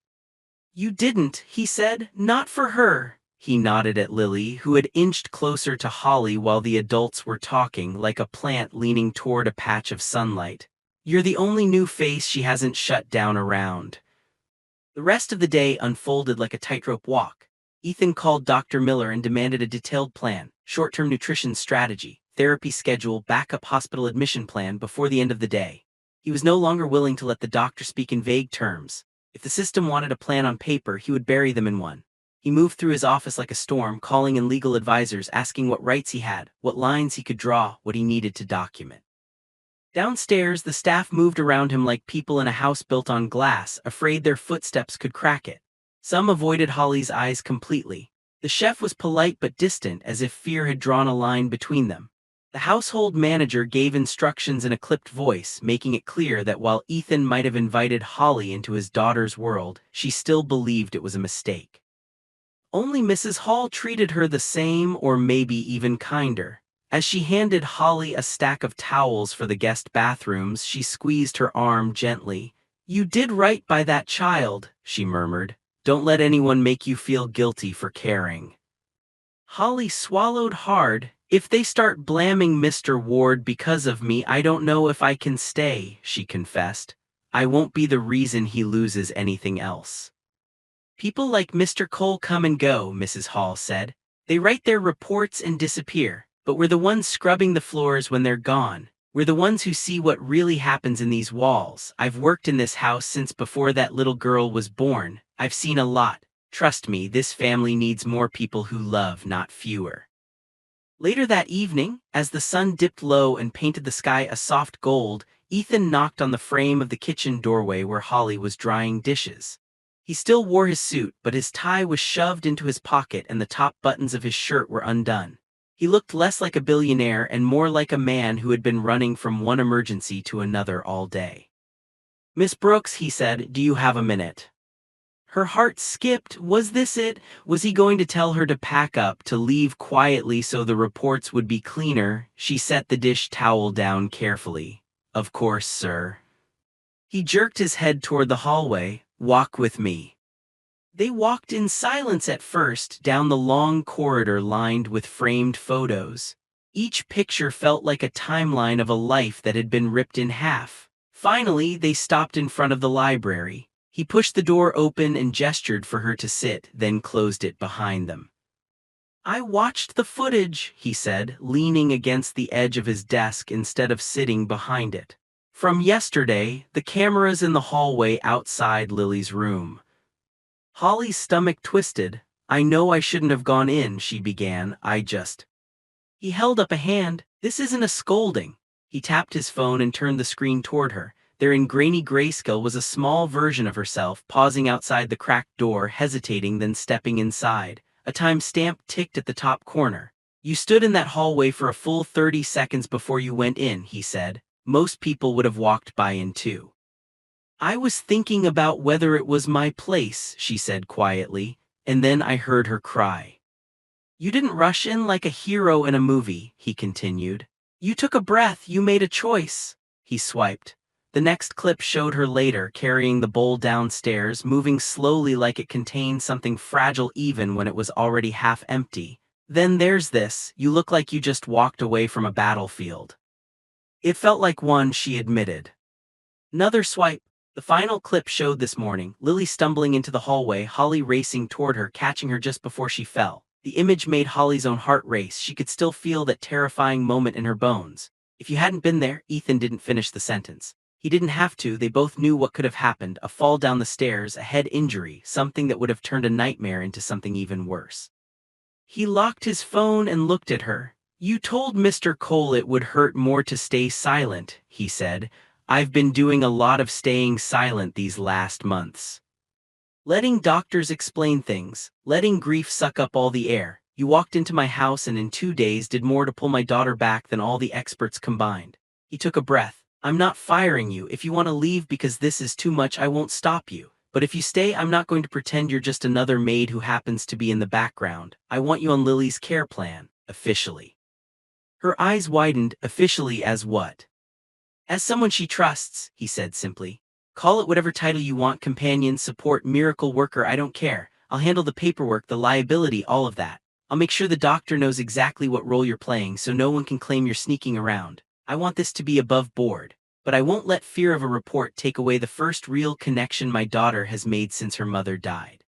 You didn't, he said, not for her. He nodded at Lily, who had inched closer to Holly while the adults were talking, like a plant leaning toward a patch of sunlight. You're the only new face she hasn't shut down around. The rest of the day unfolded like a tightrope walk. Ethan called Dr. Miller and demanded a detailed plan, short-term nutrition strategy, therapy schedule, backup hospital admission plan before the end of the day. He was no longer willing to let the doctor speak in vague terms. If the system wanted a plan on paper, he would bury them in one. He moved through his office like a storm, calling in legal advisors, asking what rights he had, what lines he could draw, what he needed to document. Downstairs, the staff moved around him like people in a house built on glass, afraid their footsteps could crack it. Some avoided Holly's eyes completely. The chef was polite but distant, as if fear had drawn a line between them. The household manager gave instructions in a clipped voice, making it clear that while Ethan might have invited Holly into his daughter's world, she still believed it was a mistake. Only Mrs. Hall treated her the same, or maybe even kinder. As she handed Holly a stack of towels for the guest bathrooms, she squeezed her arm gently. You did right by that child, she murmured. Don't let anyone make you feel guilty for caring. Holly swallowed hard. If they start blaming Mr. Ward because of me, I don't know if I can stay, she confessed. I won't be the reason he loses anything else. People like Mr. Cole come and go, Mrs. Hall said. They write their reports and disappear, but we're the ones scrubbing the floors when they're gone. We're the ones who see what really happens in these walls. I've worked in this house since before that little girl was born. I've seen a lot. Trust me, this family needs more people who love, not fewer. Later that evening, as the sun dipped low and painted the sky a soft gold, Ethan knocked on the frame of the kitchen doorway where Holly was drying dishes. He still wore his suit, but his tie was shoved into his pocket and the top buttons of his shirt were undone. He looked less like a billionaire and more like a man who had been running from one emergency to another all day. Miss Brooks, he said, do you have a minute? Her heart skipped. Was this it? Was he going to tell her to pack up, to leave quietly so the reports would be cleaner? She set the dish towel down carefully. Of course, sir. He jerked his head toward the hallway. Walk with me. They walked in silence at first, down the long corridor lined with framed photos. Each picture felt like a timeline of a life that had been ripped in half. Finally, they stopped in front of the library. He pushed the door open and gestured for her to sit, then closed it behind them. I watched the footage, he said, leaning against the edge of his desk instead of sitting behind it. From yesterday, the cameras in the hallway outside Lily's room. Holly's stomach twisted. I know I shouldn't have gone in, she began. He held up a hand. This isn't a scolding. He tapped his phone and turned the screen toward her. There in grainy grayscale was a small version of herself, pausing outside the cracked door, hesitating, then stepping inside. A time stamp ticked at the top corner. You stood in that hallway for a full 30 seconds before you went in, he said. Most people would have walked by in too. I was thinking about whether it was my place, she said quietly, and then I heard her cry. You didn't rush in like a hero in a movie, he continued. You took a breath, you made a choice. He swiped. The next clip showed her later carrying the bowl downstairs, moving slowly like it contained something fragile even when it was already half empty. Then there's this, you look like you just walked away from a battlefield. It felt like one, she admitted. Another swipe. The final clip showed this morning, Lily stumbling into the hallway, Holly racing toward her, catching her just before she fell. The image made Holly's own heart race. She could still feel that terrifying moment in her bones. If you hadn't been there, Ethan didn't finish the sentence. He didn't have to, they both knew what could have happened, a fall down the stairs, a head injury, something that would have turned a nightmare into something even worse. He locked his phone and looked at her. You told Mr. Cole it would hurt more to stay silent, he said. I've been doing a lot of staying silent these last months. Letting doctors explain things, letting grief suck up all the air. You walked into my house and in 2 days did more to pull my daughter back than all the experts combined. He took a breath. I'm not firing you. If you want to leave because this is too much, I won't stop you. But if you stay, I'm not going to pretend you're just another maid who happens to be in the background. I want you on Lily's care plan, officially. Her eyes widened. Officially as what? As someone she trusts, he said simply. Call it whatever title you want, companion, support, miracle worker, I don't care. I'll handle the paperwork, the liability, all of that. I'll make sure the doctor knows exactly what role you're playing so no one can claim you're sneaking around. I want this to be above board. But I won't let fear of a report take away the first real connection my daughter has made since her mother died.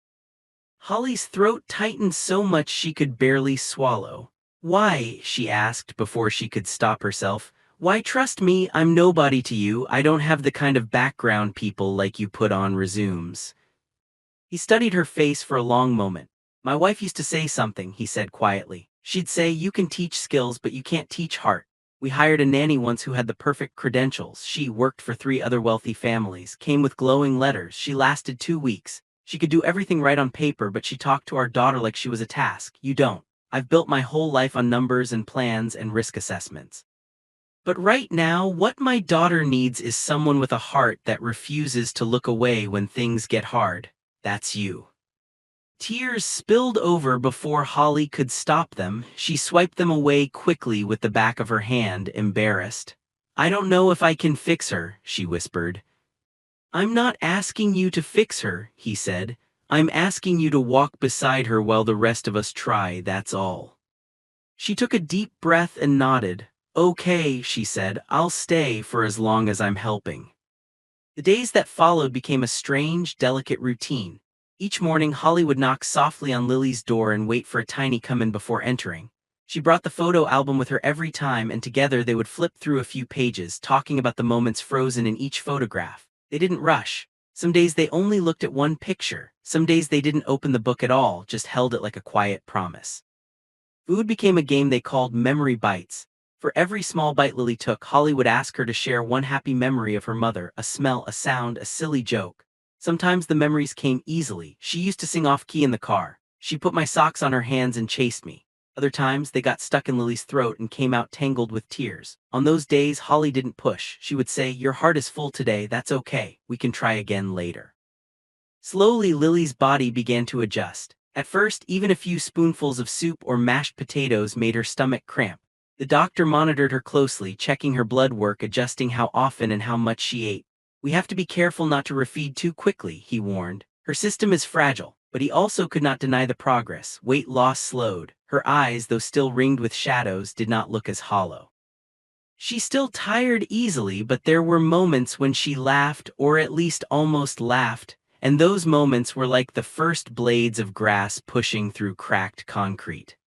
Holly's throat tightened so much she could barely swallow. Why? She asked before she could stop herself. Why trust me? I'm nobody to you. I don't have the kind of background people like you put on resumes. He studied her face for a long moment. My wife used to say something, he said quietly. She'd say, you can teach skills, but you can't teach heart. We hired a nanny once who had the perfect credentials. She worked for 3 other wealthy families, came with glowing letters. She lasted 2 weeks. She could do everything right on paper, but she talked to our daughter like she was a task. You don't. I've built my whole life on numbers and plans and risk assessments. But right now, what my daughter needs is someone with a heart that refuses to look away when things get hard. That's you. Tears spilled over before Holly could stop them. She swiped them away quickly with the back of her hand, embarrassed. I don't know if I can fix her, she whispered. I'm not asking you to fix her, he said. I'm asking you to walk beside her while the rest of us try, that's all. She took a deep breath and nodded. Okay, she said, I'll stay for as long as I'm helping. The days that followed became a strange, delicate routine. Each morning, Holly would knock softly on Lily's door and wait for a tiny come-in before entering. She brought the photo album with her every time, and together they would flip through a few pages, talking about the moments frozen in each photograph. They didn't rush. Some days they only looked at one picture. Some days they didn't open the book at all, just held it like a quiet promise. Food became a game they called Memory Bites. For every small bite Lily took, Holly would ask her to share one happy memory of her mother, a smell, a sound, a silly joke. Sometimes the memories came easily. She used to sing off-key in the car. She put my socks on her hands and chased me. Other times, they got stuck in Lily's throat and came out tangled with tears. On those days, Holly didn't push. She would say, your heart is full today, that's okay. We can try again later. Slowly, Lily's body began to adjust. At first, even a few spoonfuls of soup or mashed potatoes made her stomach cramp. The doctor monitored her closely, checking her blood work, adjusting how often and how much she ate. We have to be careful not to refeed too quickly, he warned. Her system is fragile, but he also could not deny the progress. Weight loss slowed. Her eyes, though still ringed with shadows, did not look as hollow. She still tired easily, but there were moments when she laughed, or at least almost laughed, and those moments were like the first blades of grass pushing through cracked concrete.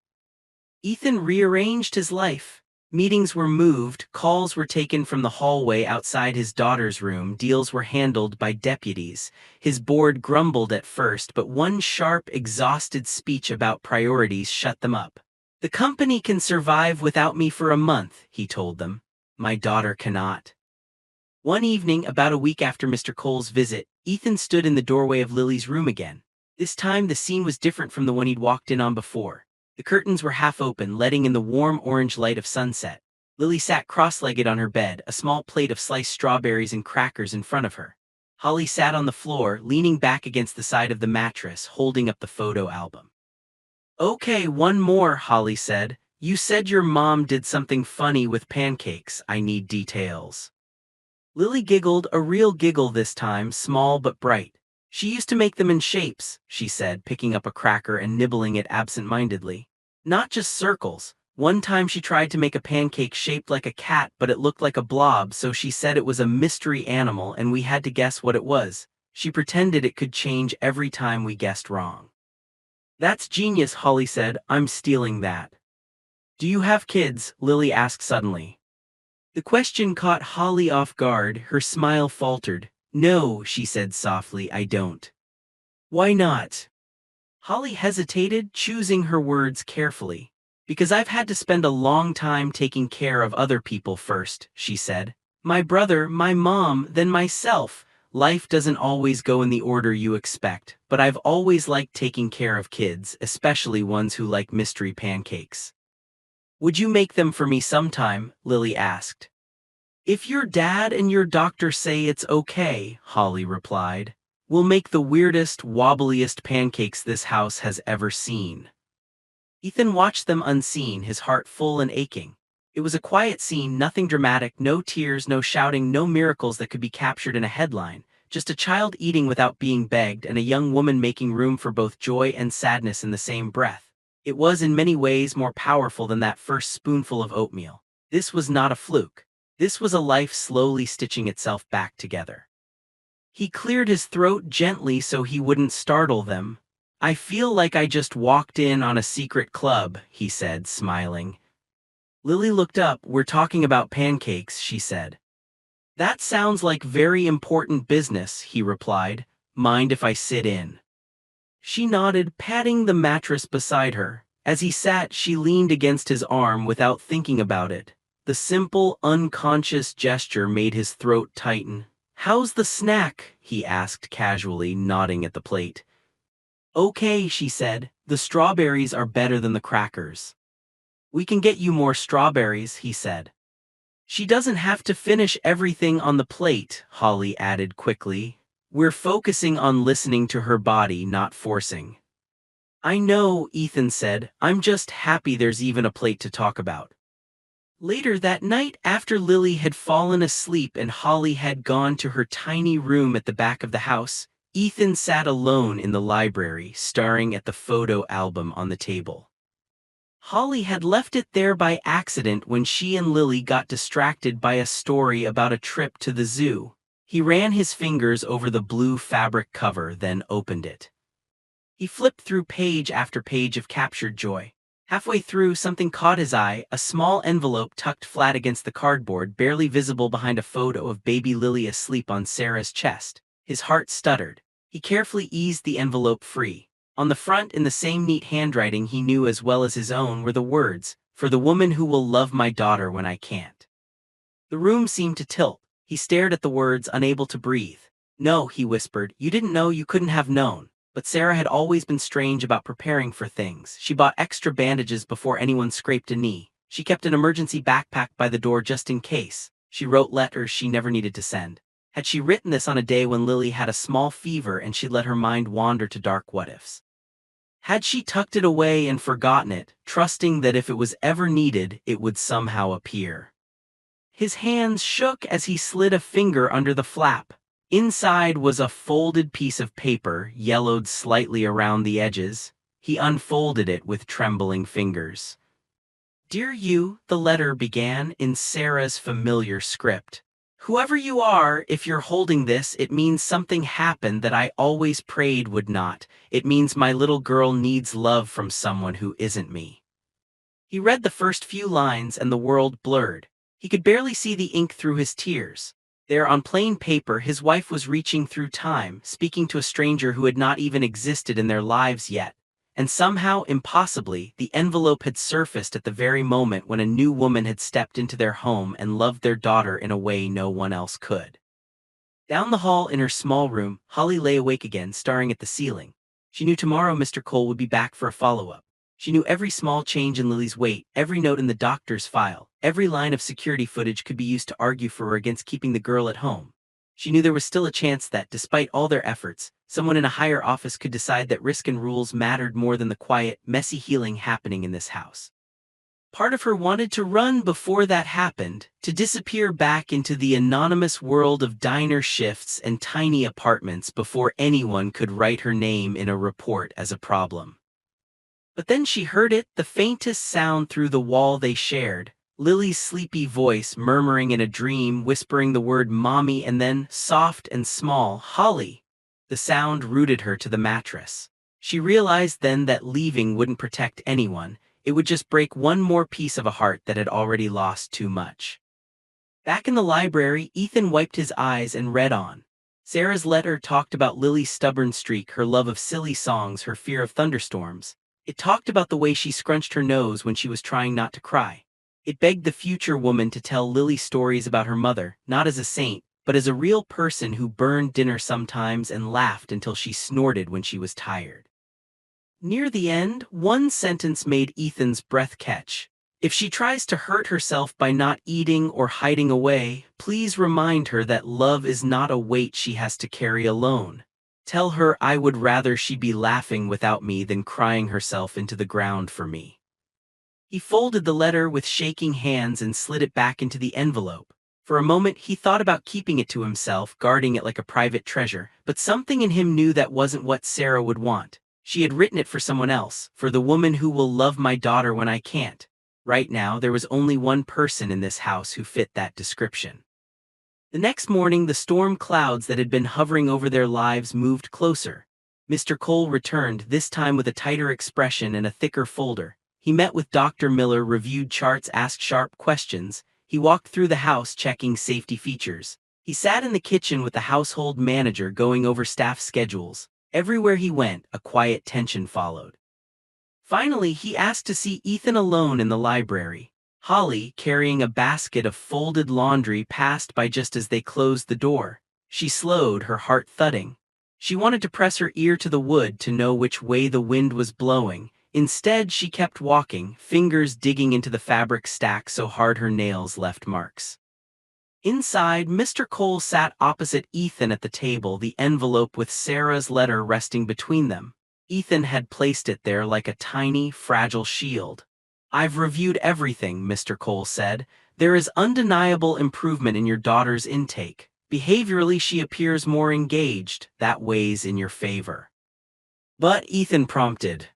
Ethan rearranged his life. Meetings were moved, calls were taken from the hallway outside his daughter's room, deals were handled by deputies. His board grumbled at first, but one sharp, exhausted speech about priorities shut them up. The company can survive without me for a month, he told them. My daughter cannot. One evening, about a week after Mr. Cole's visit, Ethan stood in the doorway of Lily's room again. This time the scene was different from the one he'd walked in on before. The curtains were half open, letting in the warm orange light of sunset. Lily sat cross-legged on her bed, a small plate of sliced strawberries and crackers in front of her. Holly sat on the floor, leaning back against the side of the mattress, holding up the photo album. Okay, one more, Holly said. You said your mom did something funny with pancakes. I need details. Lily giggled, a real giggle this time, small but bright. She used to make them in shapes, she said, picking up a cracker and nibbling it absent-mindedly. Not just circles. One time she tried to make a pancake shaped like a cat, but it looked like a blob, so she said it was a mystery animal and we had to guess what it was. She pretended it could change every time we guessed wrong. That's genius, Holly said. I'm stealing that. Do you have kids? Lily asked suddenly. The question caught Holly off guard. Her smile faltered. No, she said softly, I don't. Why not? Holly hesitated, choosing her words carefully. Because I've had to spend a long time taking care of other people first, she said. My brother, my mom, then myself. Life doesn't always go in the order you expect, but I've always liked taking care of kids, especially ones who like mystery pancakes. Would you make them for me sometime? Lily asked. If your dad and your doctor say it's okay, Holly replied. We'll make the weirdest, wobbliest pancakes this house has ever seen. Ethan watched them unseen, his heart full and aching. It was a quiet scene, nothing dramatic, no tears, no shouting, no miracles that could be captured in a headline, just a child eating without being begged and a young woman making room for both joy and sadness in the same breath. It was in many ways more powerful than that first spoonful of oatmeal. This was not a fluke. This was a life slowly stitching itself back together. He cleared his throat gently so he wouldn't startle them. I feel like I just walked in on a secret club, he said, smiling. Lily looked up. We're talking about pancakes, she said. That sounds like very important business, he replied. Mind if I sit in? She nodded, patting the mattress beside her. As he sat, she leaned against his arm without thinking about it. The simple, unconscious gesture made his throat tighten. How's the snack? He asked casually, nodding at the plate. Okay, she said. The strawberries are better than the crackers. We can get you more strawberries, he said. She doesn't have to finish everything on the plate, Holly added quickly. We're focusing on listening to her body, not forcing. I know, Ethan said. I'm just happy there's even a plate to talk about. Later that night, after Lily had fallen asleep and Holly had gone to her tiny room at the back of the house, Ethan sat alone in the library, staring at the photo album on the table. Holly had left it there by accident when she and Lily got distracted by a story about a trip to the zoo. He ran his fingers over the blue fabric cover, then opened it. He flipped through page after page of captured joy. Halfway through, something caught his eye, a small envelope tucked flat against the cardboard, barely visible behind a photo of baby Lily asleep on Sarah's chest. His heart stuttered. He carefully eased the envelope free. On the front, in the same neat handwriting he knew as well as his own, were the words, "For the woman who will love my daughter when I can't." The room seemed to tilt. He stared at the words, unable to breathe. No, he whispered, you didn't know, you couldn't have known. But Sarah had always been strange about preparing for things. She bought extra bandages before anyone scraped a knee. She kept an emergency backpack by the door just in case. She wrote letters she never needed to send. Had she written this on a day when Lily had a small fever and she'd let her mind wander to dark what-ifs? Had she tucked it away and forgotten it, trusting that if it was ever needed, it would somehow appear? His hands shook as he slid a finger under the flap. Inside was a folded piece of paper, yellowed slightly around the edges. He unfolded it with trembling fingers. Dear you, the letter began in Sarah's familiar script. Whoever you are, if you're holding this, it means something happened that I always prayed would not. It means my little girl needs love from someone who isn't me. He read the first few lines and the world blurred. He could barely see the ink through his tears. There on plain paper, his wife was reaching through time, speaking to a stranger who had not even existed in their lives yet. And somehow, impossibly, the envelope had surfaced at the very moment when a new woman had stepped into their home and loved their daughter in a way no one else could. Down the hall in her small room, Holly lay awake again, staring at the ceiling. She knew tomorrow Mr. Cole would be back for a follow-up. She knew every small change in Lily's weight, every note in the doctor's file, every line of security footage could be used to argue for or against keeping the girl at home. She knew there was still a chance that, despite all their efforts, someone in a higher office could decide that risk and rules mattered more than the quiet, messy healing happening in this house. Part of her wanted to run before that happened, to disappear back into the anonymous world of diner shifts and tiny apartments before anyone could write her name in a report as a problem. But then she heard it, the faintest sound through the wall they shared, Lily's sleepy voice murmuring in a dream, whispering the word mommy and then, soft and small, Holly. The sound rooted her to the mattress. She realized then that leaving wouldn't protect anyone, it would just break one more piece of a heart that had already lost too much. Back in the library, Ethan wiped his eyes and read on. Sarah's letter talked about Lily's stubborn streak, her love of silly songs, her fear of thunderstorms. It talked about the way she scrunched her nose when she was trying not to cry. It begged the future woman to tell Lily stories about her mother, not as a saint, but as a real person who burned dinner sometimes and laughed until she snorted when she was tired. Near the end, one sentence made Ethan's breath catch. If she tries to hurt herself by not eating or hiding away, please remind her that love is not a weight she has to carry alone. Tell her I would rather she be laughing without me than crying herself into the ground for me. He folded the letter with shaking hands and slid it back into the envelope. For a moment he thought about keeping it to himself, guarding it like a private treasure, but something in him knew that wasn't what Sarah would want. She had written it for someone else, for the woman who will love my daughter when I can't. Right now, there was only one person in this house who fit that description. The next morning, the storm clouds that had been hovering over their lives moved closer. Mr. Cole returned, this time with a tighter expression and a thicker folder. He met with Dr. Miller, reviewed charts, asked sharp questions. He walked through the house checking safety features. He sat in the kitchen with the household manager going over staff schedules. Everywhere he went, a quiet tension followed. Finally, he asked to see Ethan alone in the library. Holly, carrying a basket of folded laundry, passed by just as they closed the door. She slowed, her heart thudding. She wanted to press her ear to the wood to know which way the wind was blowing. Instead, she kept walking, fingers digging into the fabric stack so hard her nails left marks. Inside, Mr. Cole sat opposite Ethan at the table, the envelope with Sarah's letter resting between them. Ethan had placed it there like a tiny, fragile shield. I've reviewed everything, Mr. Cole said. There is undeniable improvement in your daughter's intake. Behaviorally, she appears more engaged. That weighs in your favor. But Ethan prompted.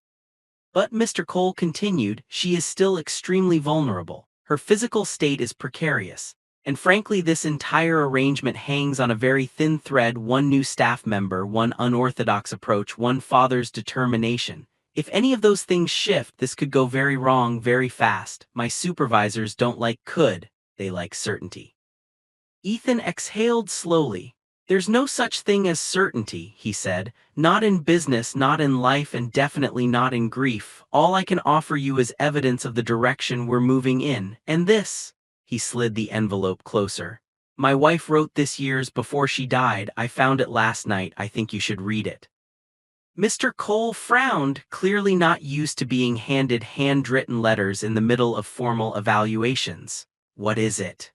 But Mr. Cole continued, she is still extremely vulnerable. Her physical state is precarious. And frankly, this entire arrangement hangs on a very thin thread: one new staff member, one unorthodox approach, one father's determination. If any of those things shift, this could go very wrong very fast. My supervisors don't like could, they like certainty. Ethan exhaled slowly. There's no such thing as certainty, he said. Not in business, not in life, and definitely not in grief. All I can offer you is evidence of the direction we're moving in, and this. He slid the envelope closer. My wife wrote this years before she died. I found it last night. I think you should read it. Mr. Cole frowned, clearly not used to being handed handwritten letters in the middle of formal evaluations. What is it?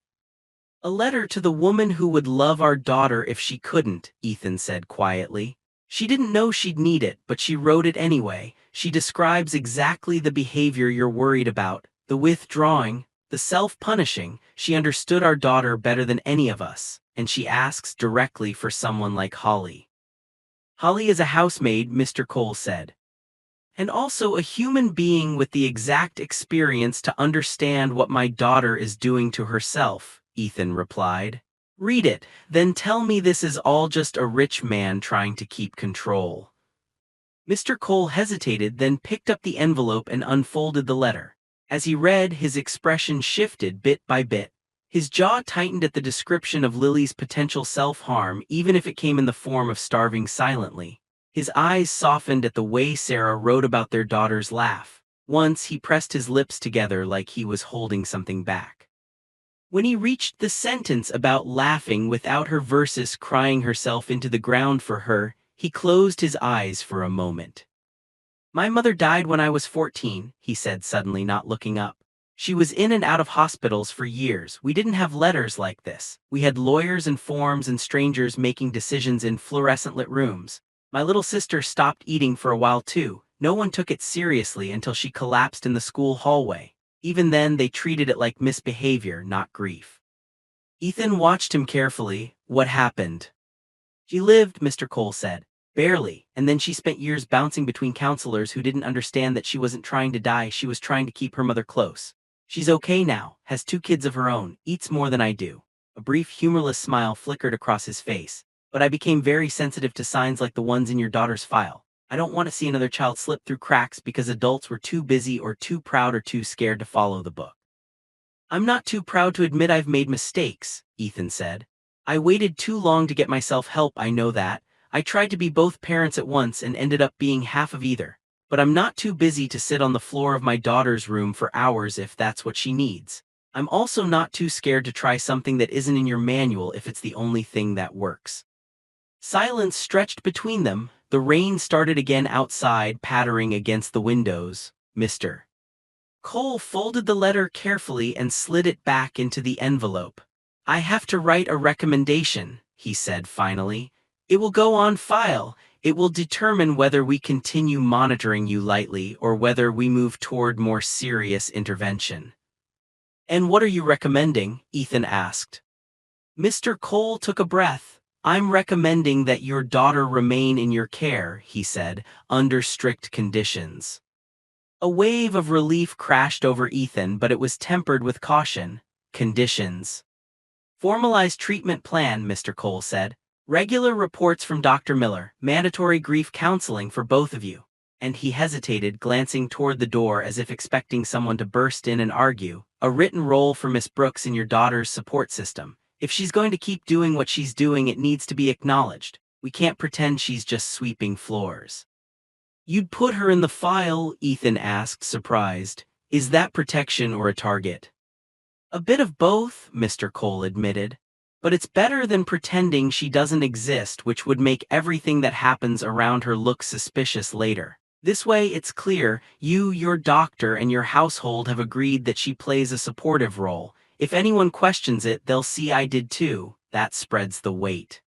A letter to the woman who would love our daughter if she couldn't, Ethan said quietly. She didn't know she'd need it, but she wrote it anyway. She describes exactly the behavior you're worried about, the withdrawing, the self-punishing. She understood our daughter better than any of us, and she asks directly for someone like Holly. Holly is a housemaid, Mr. Cole said. And also a human being with the exact experience to understand what my daughter is doing to herself, Ethan replied. Read it, then tell me this is all just a rich man trying to keep control. Mr. Cole hesitated, then picked up the envelope and unfolded the letter. As he read, his expression shifted bit by bit. His jaw tightened at the description of Lily's potential self-harm, even if it came in the form of starving silently. His eyes softened at the way Sarah wrote about their daughter's laugh. Once he pressed his lips together like he was holding something back. When he reached the sentence about laughing without her versus crying herself into the ground for her, he closed his eyes for a moment. My mother died when I was 14, he said suddenly, not looking up. She was in and out of hospitals for years. We didn't have letters like this. We had lawyers and forms and strangers making decisions in fluorescent-lit rooms. My little sister stopped eating for a while too. No one took it seriously until she collapsed in the school hallway. Even then, they treated it like misbehavior, not grief. Ethan watched him carefully. What happened? She lived, Mr. Cole said. Barely, and then she spent years bouncing between counselors who didn't understand that she wasn't trying to die, she was trying to keep her mother close. She's okay now, has 2 kids of her own, eats more than I do. A brief, humorless smile flickered across his face. But I became very sensitive to signs like the ones in your daughter's file. I don't want to see another child slip through cracks because adults were too busy or too proud or too scared to follow the book. I'm not too proud to admit I've made mistakes, Ethan said. I waited too long to get myself help, I know that. I tried to be both parents at once and ended up being half of either. But I'm not too busy to sit on the floor of my daughter's room for hours if that's what she needs. I'm also not too scared to try something that isn't in your manual if it's the only thing that works. Silence stretched between them. The rain started again outside, pattering against the windows. Mr. Cole folded the letter carefully and slid it back into the envelope. I have to write a recommendation, he said finally. It will go on file. It will determine whether we continue monitoring you lightly or whether we move toward more serious intervention. And what are you recommending? Ethan asked. Mr. Cole took a breath. I'm recommending that your daughter remain in your care, he said, under strict conditions. A wave of relief crashed over Ethan, but it was tempered with caution. Conditions. Formalized treatment plan, Mr. Cole said. Regular reports from Dr. Miller, mandatory grief counseling for both of you. And he hesitated, glancing toward the door as if expecting someone to burst in and argue. A written role for Miss Brooks in your daughter's support system. If she's going to keep doing what she's doing, it needs to be acknowledged. We can't pretend she's just sweeping floors. You'd put her in the file? Ethan asked, surprised. Is that protection or a target? A bit of both, Mr. Cole admitted. But it's better than pretending she doesn't exist, which would make everything that happens around her look suspicious later. This way, it's clear, you, your doctor, and your household have agreed that she plays a supportive role. If anyone questions it, they'll see I did too. That spreads the weight.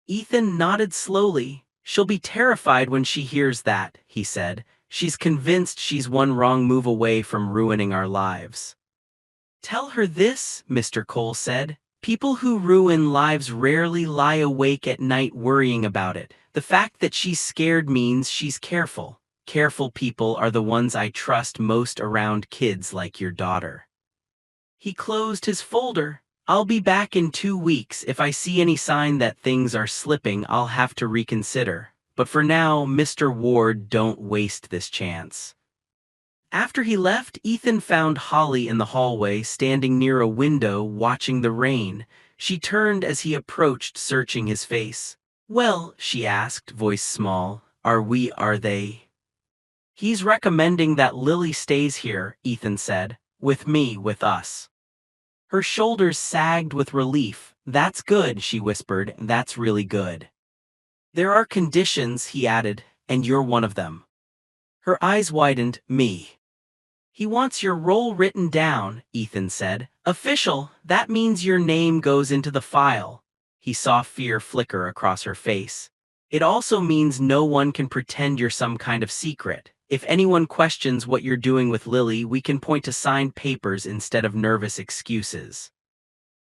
Ethan nodded slowly. She'll be terrified when she hears that, he said. She's convinced she's one wrong move away from ruining our lives. Tell her this, Mr. Cole said. People who ruin lives rarely lie awake at night worrying about it. The fact that she's scared means she's careful. Careful people are the ones I trust most around kids like your daughter. He closed his folder. I'll be back in 2 weeks. If I see any sign that things are slipping, I'll have to reconsider. But for now, Mr. Ward, don't waste this chance. After he left, Ethan found Holly in the hallway, standing near a window, watching the rain. She turned as he approached, searching his face. Well, she asked, voice small, are they? He's recommending that Lily stays here, Ethan said. With me, with us. Her shoulders sagged with relief. That's good, she whispered, that's really good. There are conditions, he added, and you're one of them. Her eyes widened. Me. He wants your role written down, Ethan said. Official, that means your name goes into the file. He saw fear flicker across her face. It also means no one can pretend you're some kind of secret. If anyone questions what you're doing with Lily, we can point to signed papers instead of nervous excuses.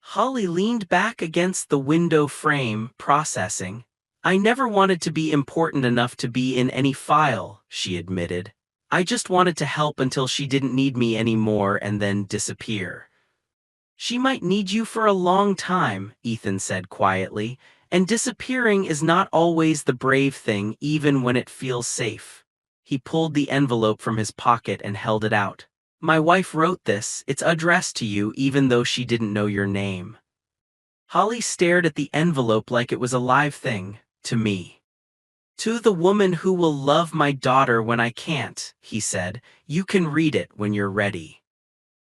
Holly leaned back against the window frame, processing. I never wanted to be important enough to be in any file, she admitted. I just wanted to help until she didn't need me anymore and then disappear. She might need you for a long time, Ethan said quietly, and disappearing is not always the brave thing, even when it feels safe. He pulled the envelope from his pocket and held it out. My wife wrote this. It's addressed to you even though she didn't know your name. Holly stared at the envelope like it was a live thing. To me. To the woman who will love my daughter when I can't, he said. You can read it when you're ready.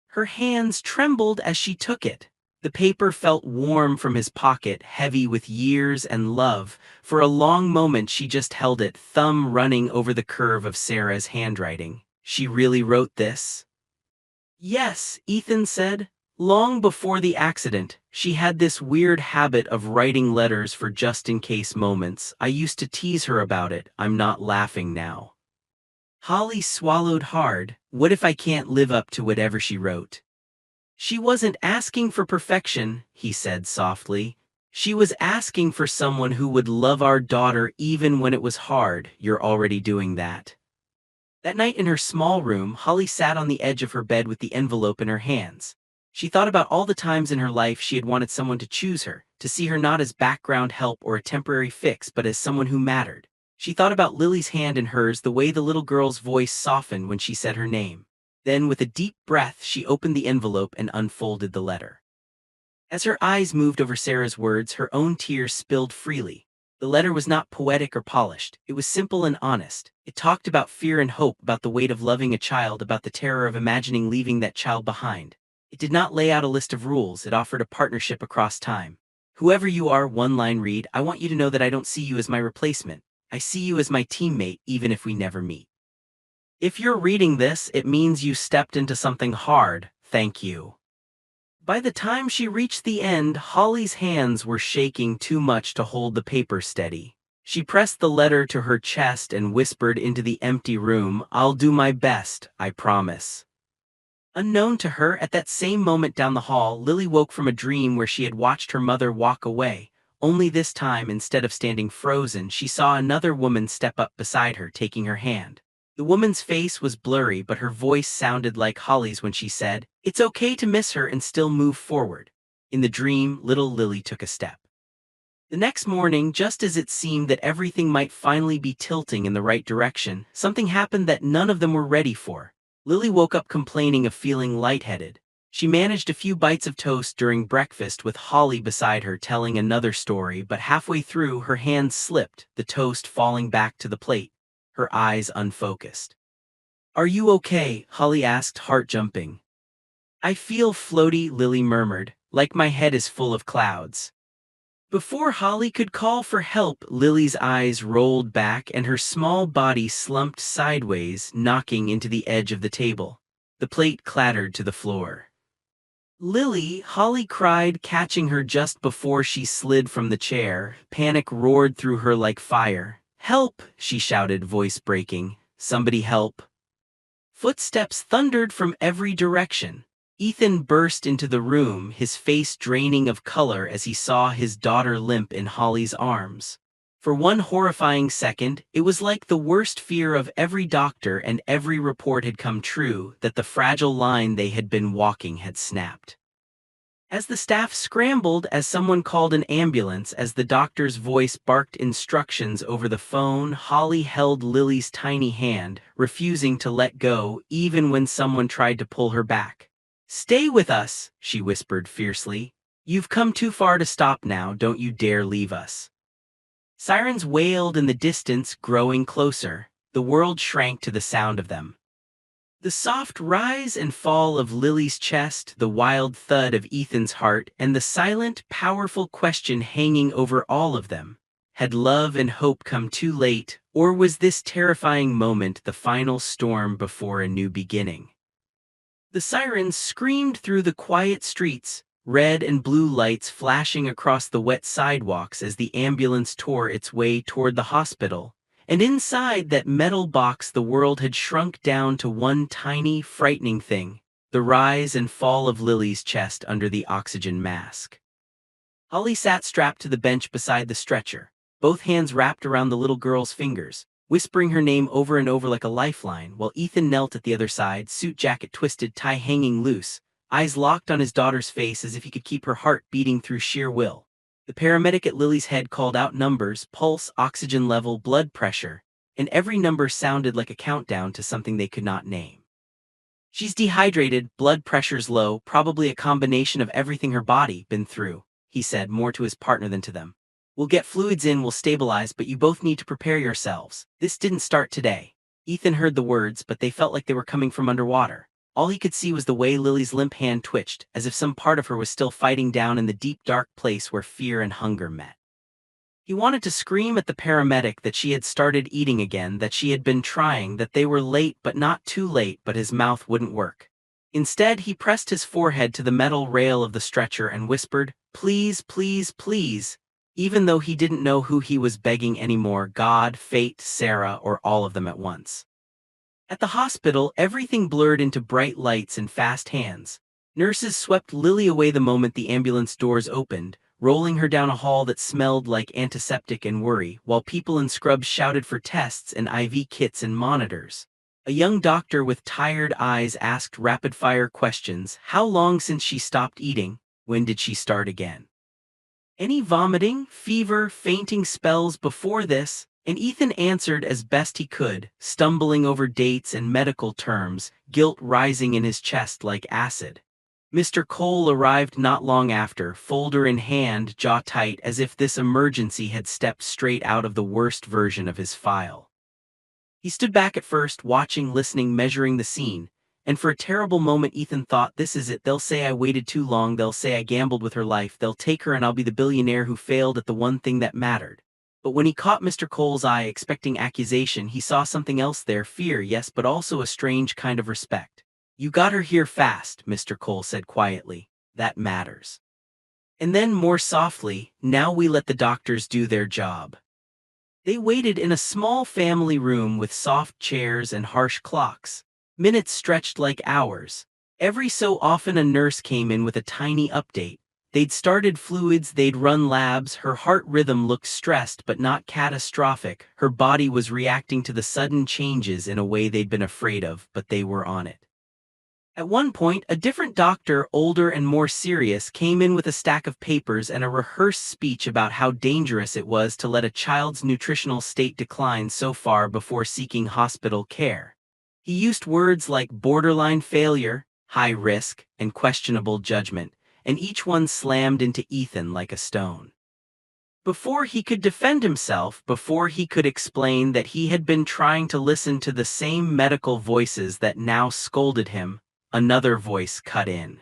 Her hands trembled as she took it. The paper felt warm from his pocket, heavy with years and love. For a long moment she just held it, thumb running over the curve of Sarah's handwriting. She really wrote this? Yes, Ethan said. Long before the accident, she had this weird habit of writing letters for just-in-case moments. I used to tease her about it. I'm not laughing now. Holly swallowed hard. What if I can't live up to whatever she wrote? She wasn't asking for perfection, he said softly. She was asking for someone who would love our daughter even when it was hard. You're already doing that. That night in her small room, Holly sat on the edge of her bed with the envelope in her hands. She thought about all the times in her life she had wanted someone to choose her, to see her not as background help or a temporary fix but as someone who mattered. She thought about Lily's hand in hers, the way the little girl's voice softened when she said her name. Then, with a deep breath, she opened the envelope and unfolded the letter. As her eyes moved over Sarah's words, her own tears spilled freely. The letter was not poetic or polished. It was simple and honest. It talked about fear and hope, about the weight of loving a child, about the terror of imagining leaving that child behind. It did not lay out a list of rules. It offered a partnership across time. Whoever you are, one line read, I want you to know that I don't see you as my replacement. I see you as my teammate, even if we never meet. If you're reading this, it means you stepped into something hard. Thank you. By the time she reached the end, Holly's hands were shaking too much to hold the paper steady. She pressed the letter to her chest and whispered into the empty room, I'll do my best, I promise. Unknown to her, at that same moment down the hall, Lily woke from a dream where she had watched her mother walk away. Only this time, instead of standing frozen, she saw another woman step up beside her, taking her hand. The woman's face was blurry, but her voice sounded like Holly's when she said, It's okay to miss her and still move forward. In the dream, little Lily took a step. The next morning, just as it seemed that everything might finally be tilting in the right direction, something happened that none of them were ready for. Lily woke up complaining of feeling lightheaded. She managed a few bites of toast during breakfast with Holly beside her telling another story, but halfway through her hands slipped, the toast falling back to the plate, her eyes unfocused. Are you okay? Holly asked, heart jumping. I feel floaty, Lily murmured, like my head is full of clouds. Before Holly could call for help, Lily's eyes rolled back and her small body slumped sideways, knocking into the edge of the table. The plate clattered to the floor. Lily, Holly cried, catching her just before she slid from the chair. Panic roared through her like fire. Help, she shouted, voice breaking. Somebody help. Footsteps thundered from every direction. Ethan burst into the room, his face draining of color as he saw his daughter limp in Holly's arms. For one horrifying second, it was like the worst fear of every doctor and every report had come true, that the fragile line they had been walking had snapped. As the staff scrambled, as someone called an ambulance, as the doctor's voice barked instructions over the phone, Holly held Lily's tiny hand, refusing to let go even when someone tried to pull her back. Stay with us, she whispered fiercely. You've come too far to stop now, don't you dare leave us. Sirens wailed in the distance, growing closer. The world shrank to the sound of them. The soft rise and fall of Lily's chest, the wild thud of Ethan's heart, and the silent, powerful question hanging over all of them. Had love and hope come too late, or was this terrifying moment the final storm before a new beginning? The sirens screamed through the quiet streets, red and blue lights flashing across the wet sidewalks as the ambulance tore its way toward the hospital. And inside that metal box the world had shrunk down to one tiny, frightening thing, the rise and fall of Lily's chest under the oxygen mask. Holly sat strapped to the bench beside the stretcher, both hands wrapped around the little girl's fingers, whispering her name over and over like a lifeline, while Ethan knelt at the other side, suit jacket twisted, tie hanging loose, eyes locked on his daughter's face as if he could keep her heart beating through sheer will. The paramedic at Lily's head called out numbers, pulse, oxygen level, blood pressure, and every number sounded like a countdown to something they could not name. She's dehydrated, blood pressure's low, probably a combination of everything her body been through, he said, more to his partner than to them. We'll get fluids in, we'll stabilize, but you both need to prepare yourselves. This didn't start today. Ethan heard the words, but they felt like they were coming from underwater. All he could see was the way Lily's limp hand twitched, as if some part of her was still fighting down in the deep dark place where fear and hunger met. He wanted to scream at the paramedic that she had started eating again, that she had been trying, that they were late but not too late, but his mouth wouldn't work. Instead, he pressed his forehead to the metal rail of the stretcher and whispered, please, please, please, even though he didn't know who he was begging anymore, God, fate, Sarah, or all of them at once. At the hospital, everything blurred into bright lights and fast hands. Nurses swept Lily away the moment the ambulance doors opened, rolling her down a hall that smelled like antiseptic and worry, while people in scrubs shouted for tests and IV kits and monitors. A young doctor with tired eyes asked rapid-fire questions. How long since she stopped eating? When did she start again? Any vomiting, fever, fainting spells before this? And Ethan answered as best he could, stumbling over dates and medical terms, guilt rising in his chest like acid. Mr. Cole arrived not long after, folder in hand, jaw tight, as if this emergency had stepped straight out of the worst version of his file. He stood back at first, watching, listening, measuring the scene, and for a terrible moment Ethan thought, this is it. They'll say I waited too long, they'll say I gambled with her life, they'll take her and I'll be the billionaire who failed at the one thing that mattered. But when he caught Mr. Cole's eye, expecting accusation, he saw something else there, fear, yes, but also a strange kind of respect. You got her here fast, Mr. Cole said quietly. That matters. And then more softly, now we let the doctors do their job. They waited in a small family room with soft chairs and harsh clocks. Minutes stretched like hours. Every so often a nurse came in with a tiny update. They'd started fluids, they'd run labs, her heart rhythm looked stressed but not catastrophic. Her body was reacting to the sudden changes in a way they'd been afraid of, but they were on it. At one point, a different doctor, older and more serious, came in with a stack of papers and a rehearsed speech about how dangerous it was to let a child's nutritional state decline so far before seeking hospital care. He used words like borderline failure, high risk, and questionable judgment, and each one slammed into Ethan like a stone. Before he could defend himself, before he could explain that he had been trying to listen to the same medical voices that now scolded him, another voice cut in.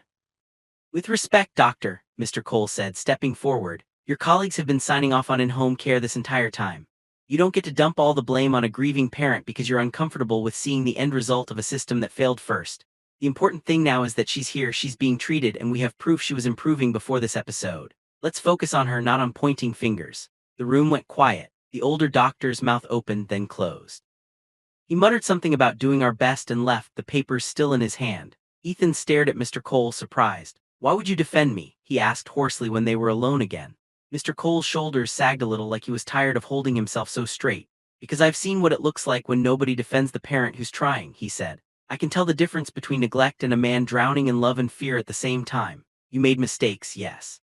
With respect, doctor, Mr. Cole said, stepping forward, your colleagues have been signing off on in-home care this entire time. You don't get to dump all the blame on a grieving parent because you're uncomfortable with seeing the end result of a system that failed first. The important thing now is that she's here, she's being treated, and we have proof she was improving before this episode. Let's focus on her, not on pointing fingers. The room went quiet. The older doctor's mouth opened, then closed. He muttered something about doing our best and left, the papers still in his hand. Ethan stared at Mr. Cole, surprised. Why would you defend me? He asked hoarsely when they were alone again. Mr. Cole's shoulders sagged a little, like he was tired of holding himself so straight. Because I've seen what it looks like when nobody defends the parent who's trying, he said. I can tell the difference between neglect and a man drowning in love and fear at the same time. You made mistakes, yes.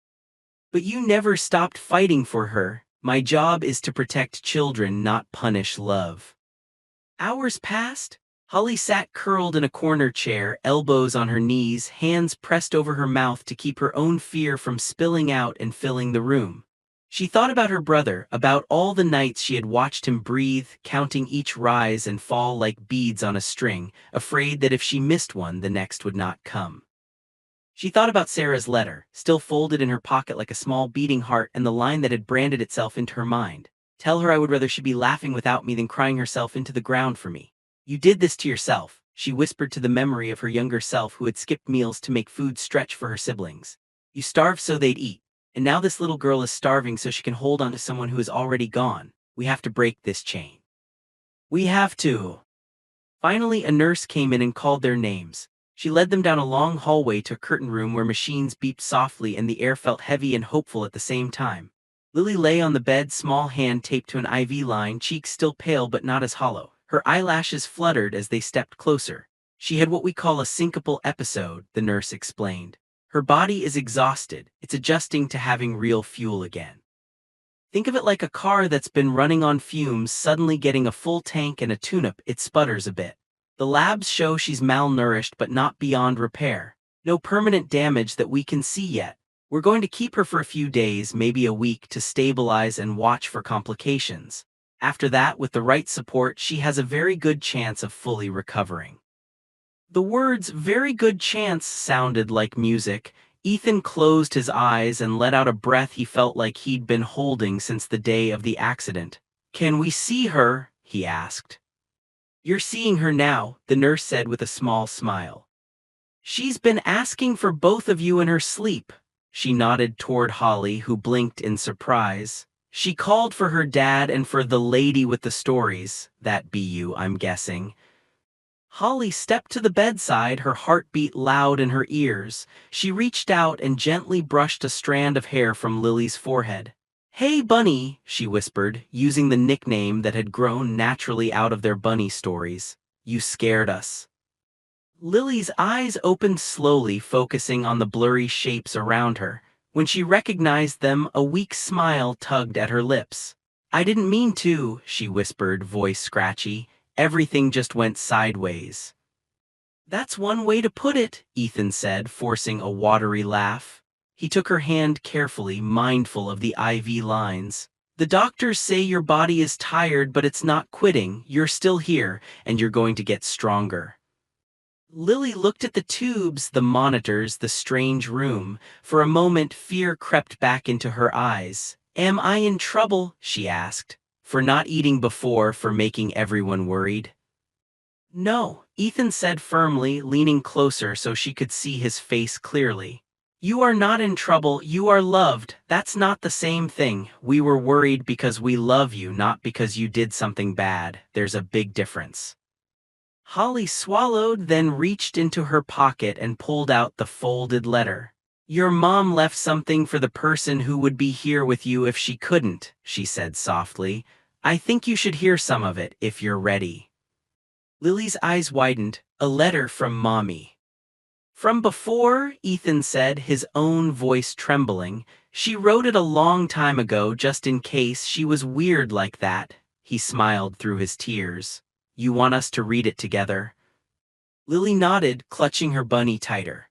But you never stopped fighting for her. My job is to protect children, not punish love. Hours passed. Holly sat curled in a corner chair, elbows on her knees, hands pressed over her mouth to keep her own fear from spilling out and filling the room. She thought about her brother, about all the nights she had watched him breathe, counting each rise and fall like beads on a string, afraid that if she missed one, the next would not come. She thought about Sarah's letter, still folded in her pocket like a small beating heart, and the line that had branded itself into her mind. Tell her I would rather she be laughing without me than crying herself into the ground for me. You did this to yourself, she whispered to the memory of her younger self who had skipped meals to make food stretch for her siblings. You starved so they'd eat, and now this little girl is starving so she can hold on to someone who is already gone. We have to break this chain. We have to. Finally, a nurse came in and called their names. She led them down a long hallway to a curtain room where machines beeped softly and the air felt heavy and hopeful at the same time. Lily lay on the bed, small hand taped to an IV line, cheeks still pale but not as hollow. Her eyelashes fluttered as they stepped closer. She had what we call a syncopal episode, the nurse explained. Her body is exhausted. It's adjusting to having real fuel again. Think of it like a car that's been running on fumes, suddenly getting a full tank and a tune-up, it sputters a bit. The labs show she's malnourished but not beyond repair. No permanent damage that we can see yet. We're going to keep her for a few days, maybe a week, to stabilize and watch for complications. After that, with the right support, she has a very good chance of fully recovering. The words "very good chance" sounded like music. Ethan closed his eyes and let out a breath he felt like he'd been holding since the day of the accident. Can we see her? He asked. You're seeing her now, the nurse said with a small smile. She's been asking for both of you in her sleep. She nodded toward Holly, who blinked in surprise. She called for her dad and for the lady with the stories, that be you, I'm guessing. Holly stepped to the bedside, her heart beat loud in her ears. She reached out and gently brushed a strand of hair from Lily's forehead. "Hey, Bunny," she whispered, using the nickname that had grown naturally out of their bunny stories. "You scared us." Lily's eyes opened slowly, focusing on the blurry shapes around her. When she recognized them, a weak smile tugged at her lips. "I didn't mean to," she whispered, voice scratchy. "Everything just went sideways." "That's one way to put it," Ethan said, forcing a watery laugh. He took her hand carefully, mindful of the IV lines. "The doctors say your body is tired, but it's not quitting. You're still here, and you're going to get stronger." Lily looked at the tubes, the monitors, the strange room. For a moment, fear crept back into her eyes. "Am I in trouble?" she asked. "For not eating before, for making everyone worried?" "No," Ethan said firmly, leaning closer so she could see his face clearly. "You are not in trouble, you are loved. That's not the same thing. We were worried because we love you, not because you did something bad. There's a big difference." Holly swallowed, then reached into her pocket and pulled out the folded letter. "Your mom left something for the person who would be here with you if she couldn't," she said softly. "I think you should hear some of it, if you're ready." Lily's eyes widened. "A letter from Mommy." "From before," Ethan said, his own voice trembling. "She wrote it a long time ago, just in case. She was weird like that." He smiled through his tears. "You want us to read it together?" Lily nodded, clutching her bunny tighter.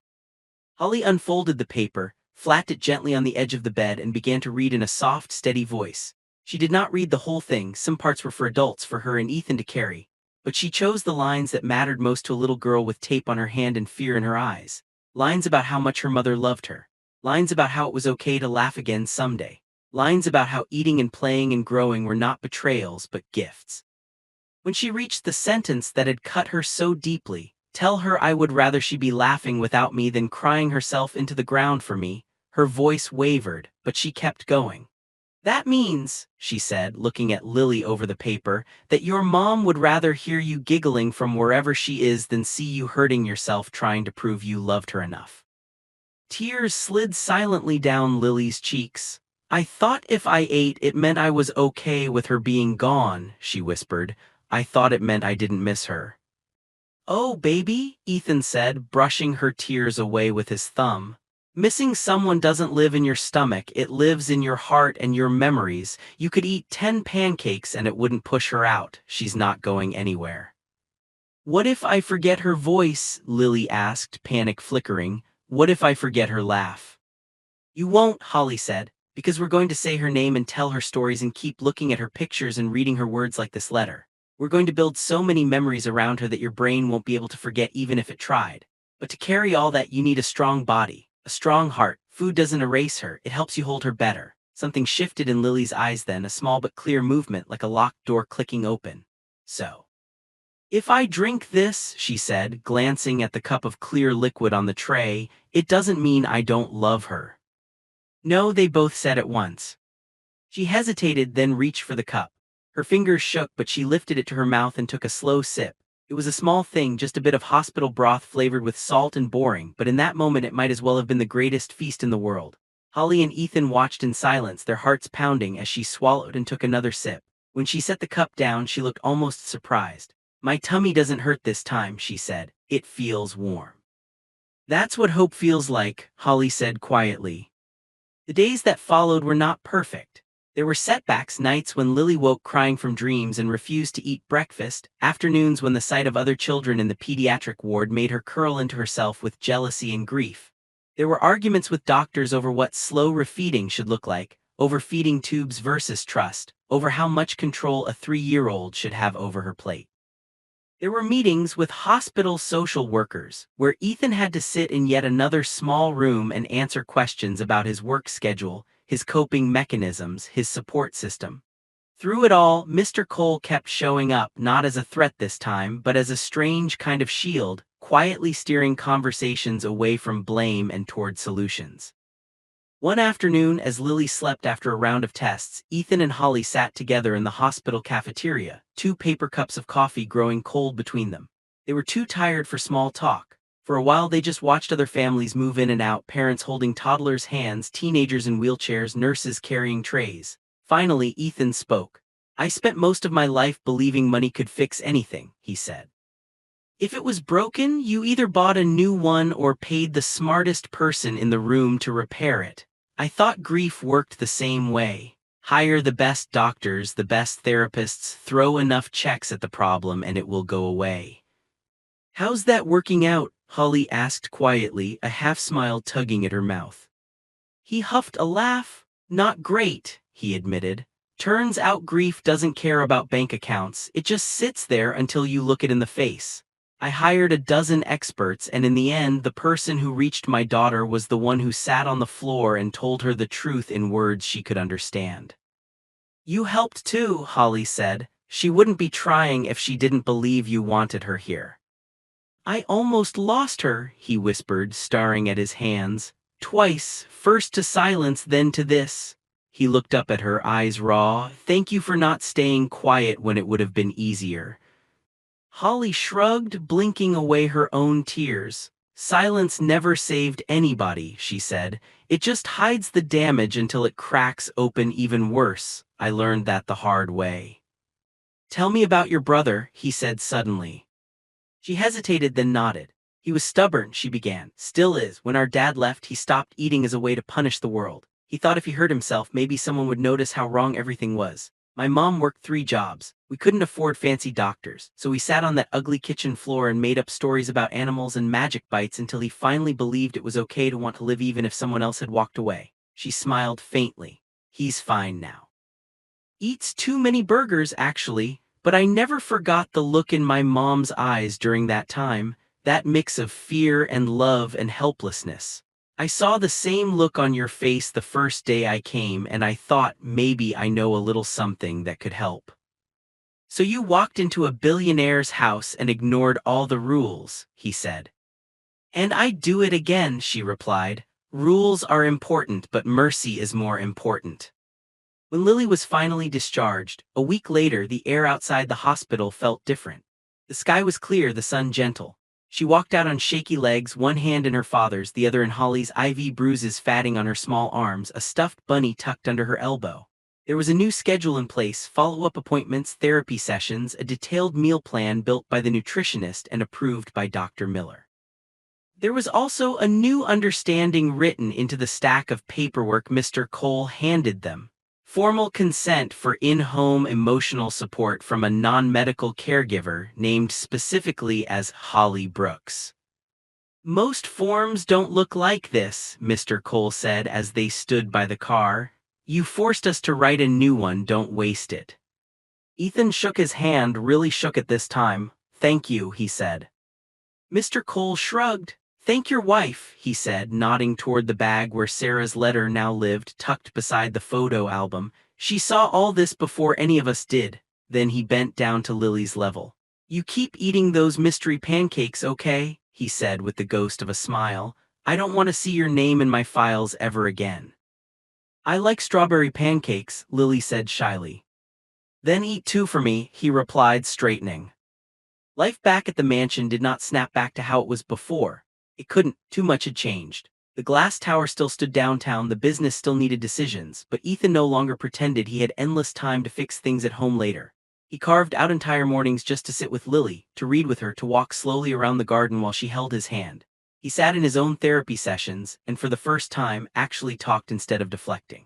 Holly unfolded the paper, flattened it gently on the edge of the bed, and began to read in a soft, steady voice. She did not read the whole thing. Some parts were for adults, for her and Ethan to carry. But she chose the lines that mattered most to a little girl with tape on her hand and fear in her eyes. Lines about how much her mother loved her. Lines about how it was okay to laugh again someday. Lines about how eating and playing and growing were not betrayals, but gifts. When she reached the sentence that had cut her so deeply, "Tell her I would rather she be laughing without me than crying herself into the ground for me," her voice wavered, but she kept going. "That means," she said, looking at Lily over the paper, "that your mom would rather hear you giggling from wherever she is than see you hurting yourself trying to prove you loved her enough." Tears slid silently down Lily's cheeks. "I thought if I ate, it meant I was okay with her being gone," she whispered. "I thought it meant I didn't miss her." "Oh, baby," Ethan said, brushing her tears away with his thumb. "Missing someone doesn't live in your stomach, it lives in your heart and your memories. You could eat 10 pancakes and it wouldn't push her out. She's not going anywhere." "What if I forget her voice?" Lily asked, panic flickering. "What if I forget her laugh?" "You won't," Holly said, "because we're going to say her name and tell her stories and keep looking at her pictures and reading her words like this letter. We're going to build so many memories around her that your brain won't be able to forget even if it tried. But to carry all that, you need a strong body, a strong heart. Food doesn't erase her, it helps you hold her better." Something shifted in Lily's eyes then, a small but clear movement like a locked door clicking open. "So, if I drink this," she said, glancing at the cup of clear liquid on the tray, "it doesn't mean I don't love her." "No," they both said at once. She hesitated, then reached for the cup. Her fingers shook, but she lifted it to her mouth and took a slow sip. It was a small thing, just a bit of hospital broth flavored with salt and boring, but in that moment it might as well have been the greatest feast in the world. Holly and Ethan watched in silence, their hearts pounding as she swallowed and took another sip. When she set the cup down, she looked almost surprised. "My tummy doesn't hurt this time," she said. "It feels warm." "That's what hope feels like," Holly said quietly. The days that followed were not perfect. There were setbacks, nights when Lily woke crying from dreams and refused to eat breakfast, afternoons when the sight of other children in the pediatric ward made her curl into herself with jealousy and grief. There were arguments with doctors over what slow refeeding should look like, over feeding tubes versus trust, over how much control a 3-year-old should have over her plate. There were meetings with hospital social workers, where Ethan had to sit in yet another small room and answer questions about his work schedule, his coping mechanisms, his support system. Through it all, Mr. Cole kept showing up, not as a threat this time, but as a strange kind of shield, quietly steering conversations away from blame and toward solutions. One afternoon, as Lily slept after a round of tests, Ethan and Holly sat together in the hospital cafeteria, 2 paper cups of coffee growing cold between them. They were too tired for small talk. For a while they just watched other families move in and out, parents holding toddlers' hands, teenagers in wheelchairs, nurses carrying trays. Finally, Ethan spoke. "I spent most of my life believing money could fix anything," he said. "If it was broken, you either bought a new one or paid the smartest person in the room to repair it. I thought grief worked the same way. Hire the best doctors, the best therapists, throw enough checks at the problem and it will go away." "How's that working out?" Holly asked quietly, a half-smile tugging at her mouth. He huffed a laugh. "Not great," he admitted. "Turns out grief doesn't care about bank accounts, it just sits there until you look it in the face. I hired a dozen experts and in the end the person who reached my daughter was the one who sat on the floor and told her the truth in words she could understand." "You helped too," Holly said. "She wouldn't be trying if she didn't believe you wanted her here." "I almost lost her," he whispered, staring at his hands. "Twice, first to silence, then to this." He looked up at her, eyes raw. "Thank you for not staying quiet when it would have been easier." Holly shrugged, blinking away her own tears. "Silence never saved anybody," she said. "It just hides the damage until it cracks open even worse. I learned that the hard way." "Tell me about your brother," he said suddenly. She hesitated, then nodded. "He was stubborn," she began. "Still is. When our dad left, he stopped eating as a way to punish the world. He thought if he hurt himself, maybe someone would notice how wrong everything was. My mom worked 3 jobs. We couldn't afford fancy doctors, so we sat on that ugly kitchen floor and made up stories about animals and magic bites until he finally believed it was okay to want to live even if someone else had walked away." She smiled faintly. "He's fine now. Eats too many burgers, actually. But I never forgot the look in my mom's eyes during that time, that mix of fear and love and helplessness. I saw the same look on your face the first day I came and I thought maybe I know a little something that could help." "So you walked into a billionaire's house and ignored all the rules," he said. "And I'd do it again," she replied. "Rules are important, but mercy is more important." When Lily was finally discharged, a week later the air outside the hospital felt different. The sky was clear, the sun gentle. She walked out on shaky legs, one hand in her father's, the other in Holly's, IV bruises fatting on her small arms, a stuffed bunny tucked under her elbow. There was a new schedule in place, follow-up appointments, therapy sessions, a detailed meal plan built by the nutritionist and approved by Dr. Miller. There was also a new understanding written into the stack of paperwork Mr. Cole handed them. Formal consent for in-home emotional support from a non-medical caregiver named specifically as Holly Brooks. "Most forms don't look like this," Mr. Cole said as they stood by the car. "You forced us to write a new one, don't waste it." Ethan shook his hand, really shook it this time. "Thank you," he said. Mr. Cole shrugged. "Thank your wife," he said, nodding toward the bag where Sarah's letter now lived, tucked beside the photo album. "She saw all this before any of us did." Then he bent down to Lily's level. "You keep eating those mystery pancakes, okay?" he said with the ghost of a smile. "I don't want to see your name in my files ever again." "I like strawberry pancakes," Lily said shyly. "Then eat 2 for me," he replied, straightening. Life back at the mansion did not snap back to how it was before. It couldn't, too much had changed. The glass tower still stood downtown, the business still needed decisions, but Ethan no longer pretended he had endless time to fix things at home later. He carved out entire mornings just to sit with Lily, to read with her, to walk slowly around the garden while she held his hand. He sat in his own therapy sessions, and for the first time actually talked instead of deflecting.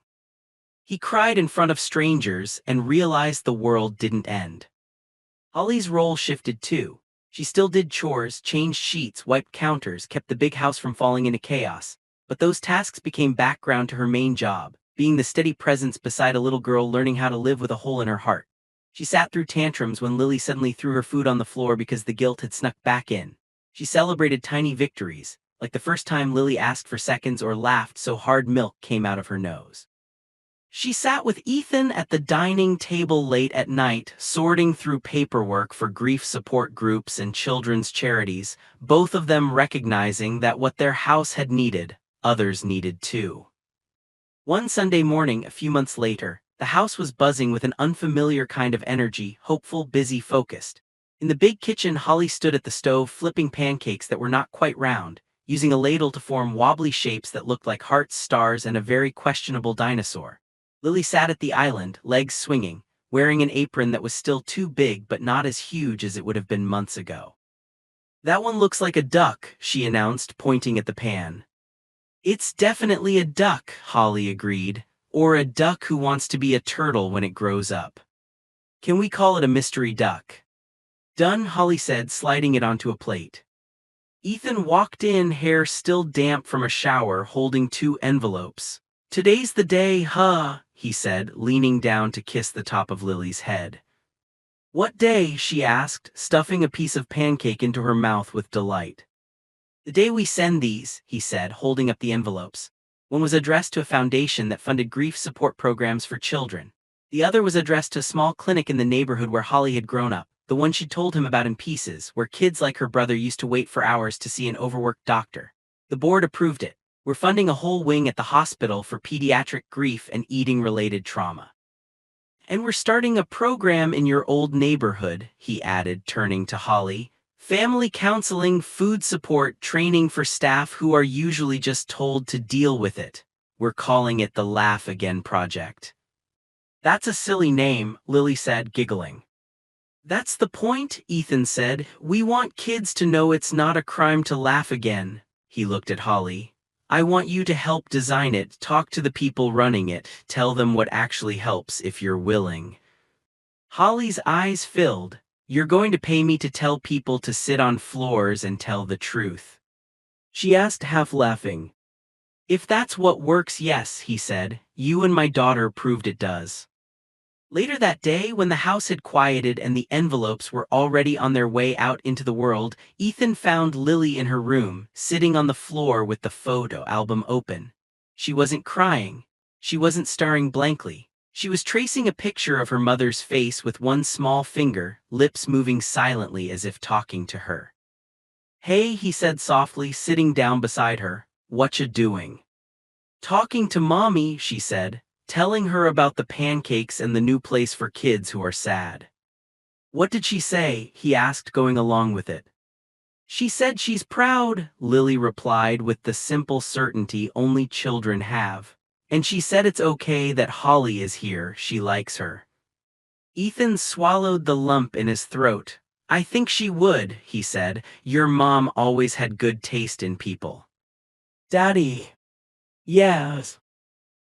He cried in front of strangers and realized the world didn't end. Holly's role shifted too. She still did chores, changed sheets, wiped counters, kept the big house from falling into chaos. But those tasks became background to her main job, being the steady presence beside a little girl learning how to live with a hole in her heart. She sat through tantrums when Lily suddenly threw her food on the floor because the guilt had snuck back in. She celebrated tiny victories, like the first time Lily asked for seconds or laughed so hard milk came out of her nose. She sat with Ethan at the dining table late at night, sorting through paperwork for grief support groups and children's charities, both of them recognizing that what their house had needed, others needed too. One Sunday morning, a few months later, the house was buzzing with an unfamiliar kind of energy, hopeful, busy, focused. In the big kitchen, Holly stood at the stove flipping pancakes that were not quite round, using a ladle to form wobbly shapes that looked like hearts, stars, and a very questionable dinosaur. Lily sat at the island, legs swinging, wearing an apron that was still too big but not as huge as it would have been months ago. "That one looks like a duck," she announced, pointing at the pan. "It's definitely a duck," Holly agreed, "or a duck who wants to be a turtle when it grows up. Can we call it a mystery duck?" "Done," Holly said, sliding it onto a plate. Ethan walked in, hair still damp from a shower, holding 2 envelopes. "Today's the day, huh?" he said, leaning down to kiss the top of Lily's head. "What day?" she asked, stuffing a piece of pancake into her mouth with delight. "The day we send these," he said, holding up the envelopes. One was addressed to a foundation that funded grief support programs for children. The other was addressed to a small clinic in the neighborhood where Holly had grown up, the one she'd told him about in pieces, where kids like her brother used to wait for hours to see an overworked doctor. The board approved it. "We're funding a whole wing at the hospital for pediatric grief and eating-related trauma. And we're starting a program in your old neighborhood," he added, turning to Holly. "Family counseling, food support, training for staff who are usually just told to deal with it. We're calling it the Laugh Again Project." "That's a silly name," Lily said, giggling. "That's the point," Ethan said. "We want kids to know it's not a crime to laugh again." He looked at Holly. "I want you to help design it, talk to the people running it, tell them what actually helps if you're willing." Holly's eyes filled. "You're going to pay me to tell people to sit on floors and tell the truth?" she asked, half laughing. "If that's what works, yes," he said. "You and my daughter proved it does." Later that day, when the house had quieted and the envelopes were already on their way out into the world, Ethan found Lily in her room, sitting on the floor with the photo album open. She wasn't crying. She wasn't staring blankly. She was tracing a picture of her mother's face with one small finger, lips moving silently as if talking to her. "Hey," he said softly, sitting down beside her. "Whatcha doing?" "Talking to Mommy," she said, telling her about the pancakes and the new place for kids who are sad. "What did she say?" he asked, going along with it. "She said she's proud," Lily replied with the simple certainty only children have. "And she said it's okay that Holly is here, she likes her." Ethan swallowed the lump in his throat. "I think she would," he said. "Your mom always had good taste in people." "Daddy." "Yes."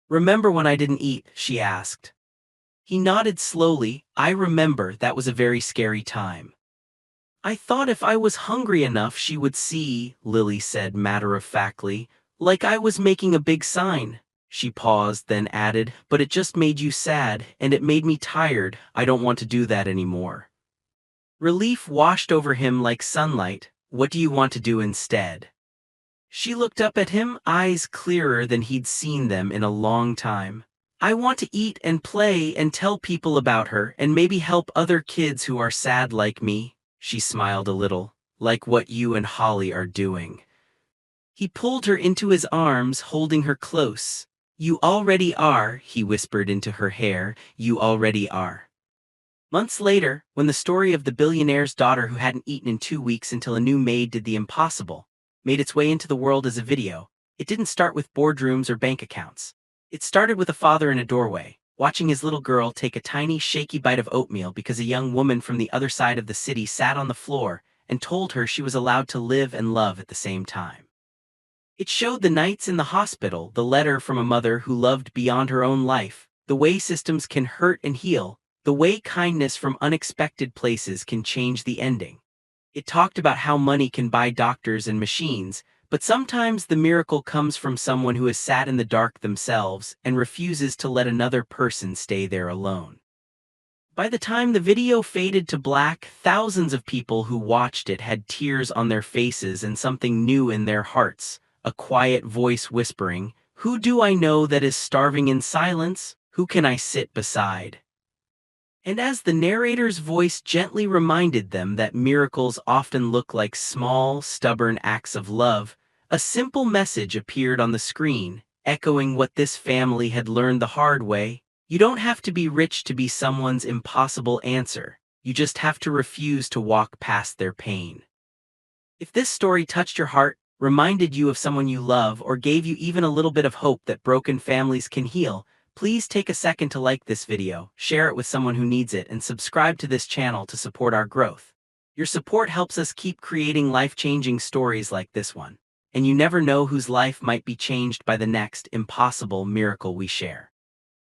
"Remember when I didn't eat?" she asked. He nodded slowly. "I remember, that was a very scary time." "I thought if I was hungry enough she would see," Lily said matter-of-factly, "like I was making a big sign." She paused, then added, "But it just made you sad, and it made me tired. I don't want to do that anymore." Relief washed over him like sunlight. "What do you want to do instead?" She looked up at him, eyes clearer than he'd seen them in a long time. "I want to eat and play and tell people about her and maybe help other kids who are sad like me." She smiled a little. "Like what you and Holly are doing." He pulled her into his arms, holding her close. "You already are," he whispered into her hair. "You already are." Months later, when the story of the billionaire's daughter who hadn't eaten in 2 weeks until a new maid did the impossible made its way into the world as a video, it didn't start with boardrooms or bank accounts. It started with a father in a doorway, watching his little girl take a tiny, shaky bite of oatmeal because a young woman from the other side of the city sat on the floor and told her she was allowed to live and love at the same time. It showed the nights in the hospital, the letter from a mother who loved beyond her own life, the way systems can hurt and heal, the way kindness from unexpected places can change the ending. It talked about how money can buy doctors and machines, but sometimes the miracle comes from someone who has sat in the dark themselves and refuses to let another person stay there alone. By the time the video faded to black, thousands of people who watched it had tears on their faces and something new in their hearts, a quiet voice whispering, "Who do I know that is starving in silence? Who can I sit beside?" And as the narrator's voice gently reminded them that miracles often look like small, stubborn acts of love, a simple message appeared on the screen, echoing what this family had learned the hard way. You don't have to be rich to be someone's impossible answer. You just have to refuse to walk past their pain. If this story touched your heart, reminded you of someone you love, or gave you even a little bit of hope that broken families can heal, please take a second to like this video, share it with someone who needs it, and subscribe to this channel to support our growth. Your support helps us keep creating life-changing stories like this one. And you never know whose life might be changed by the next impossible miracle we share.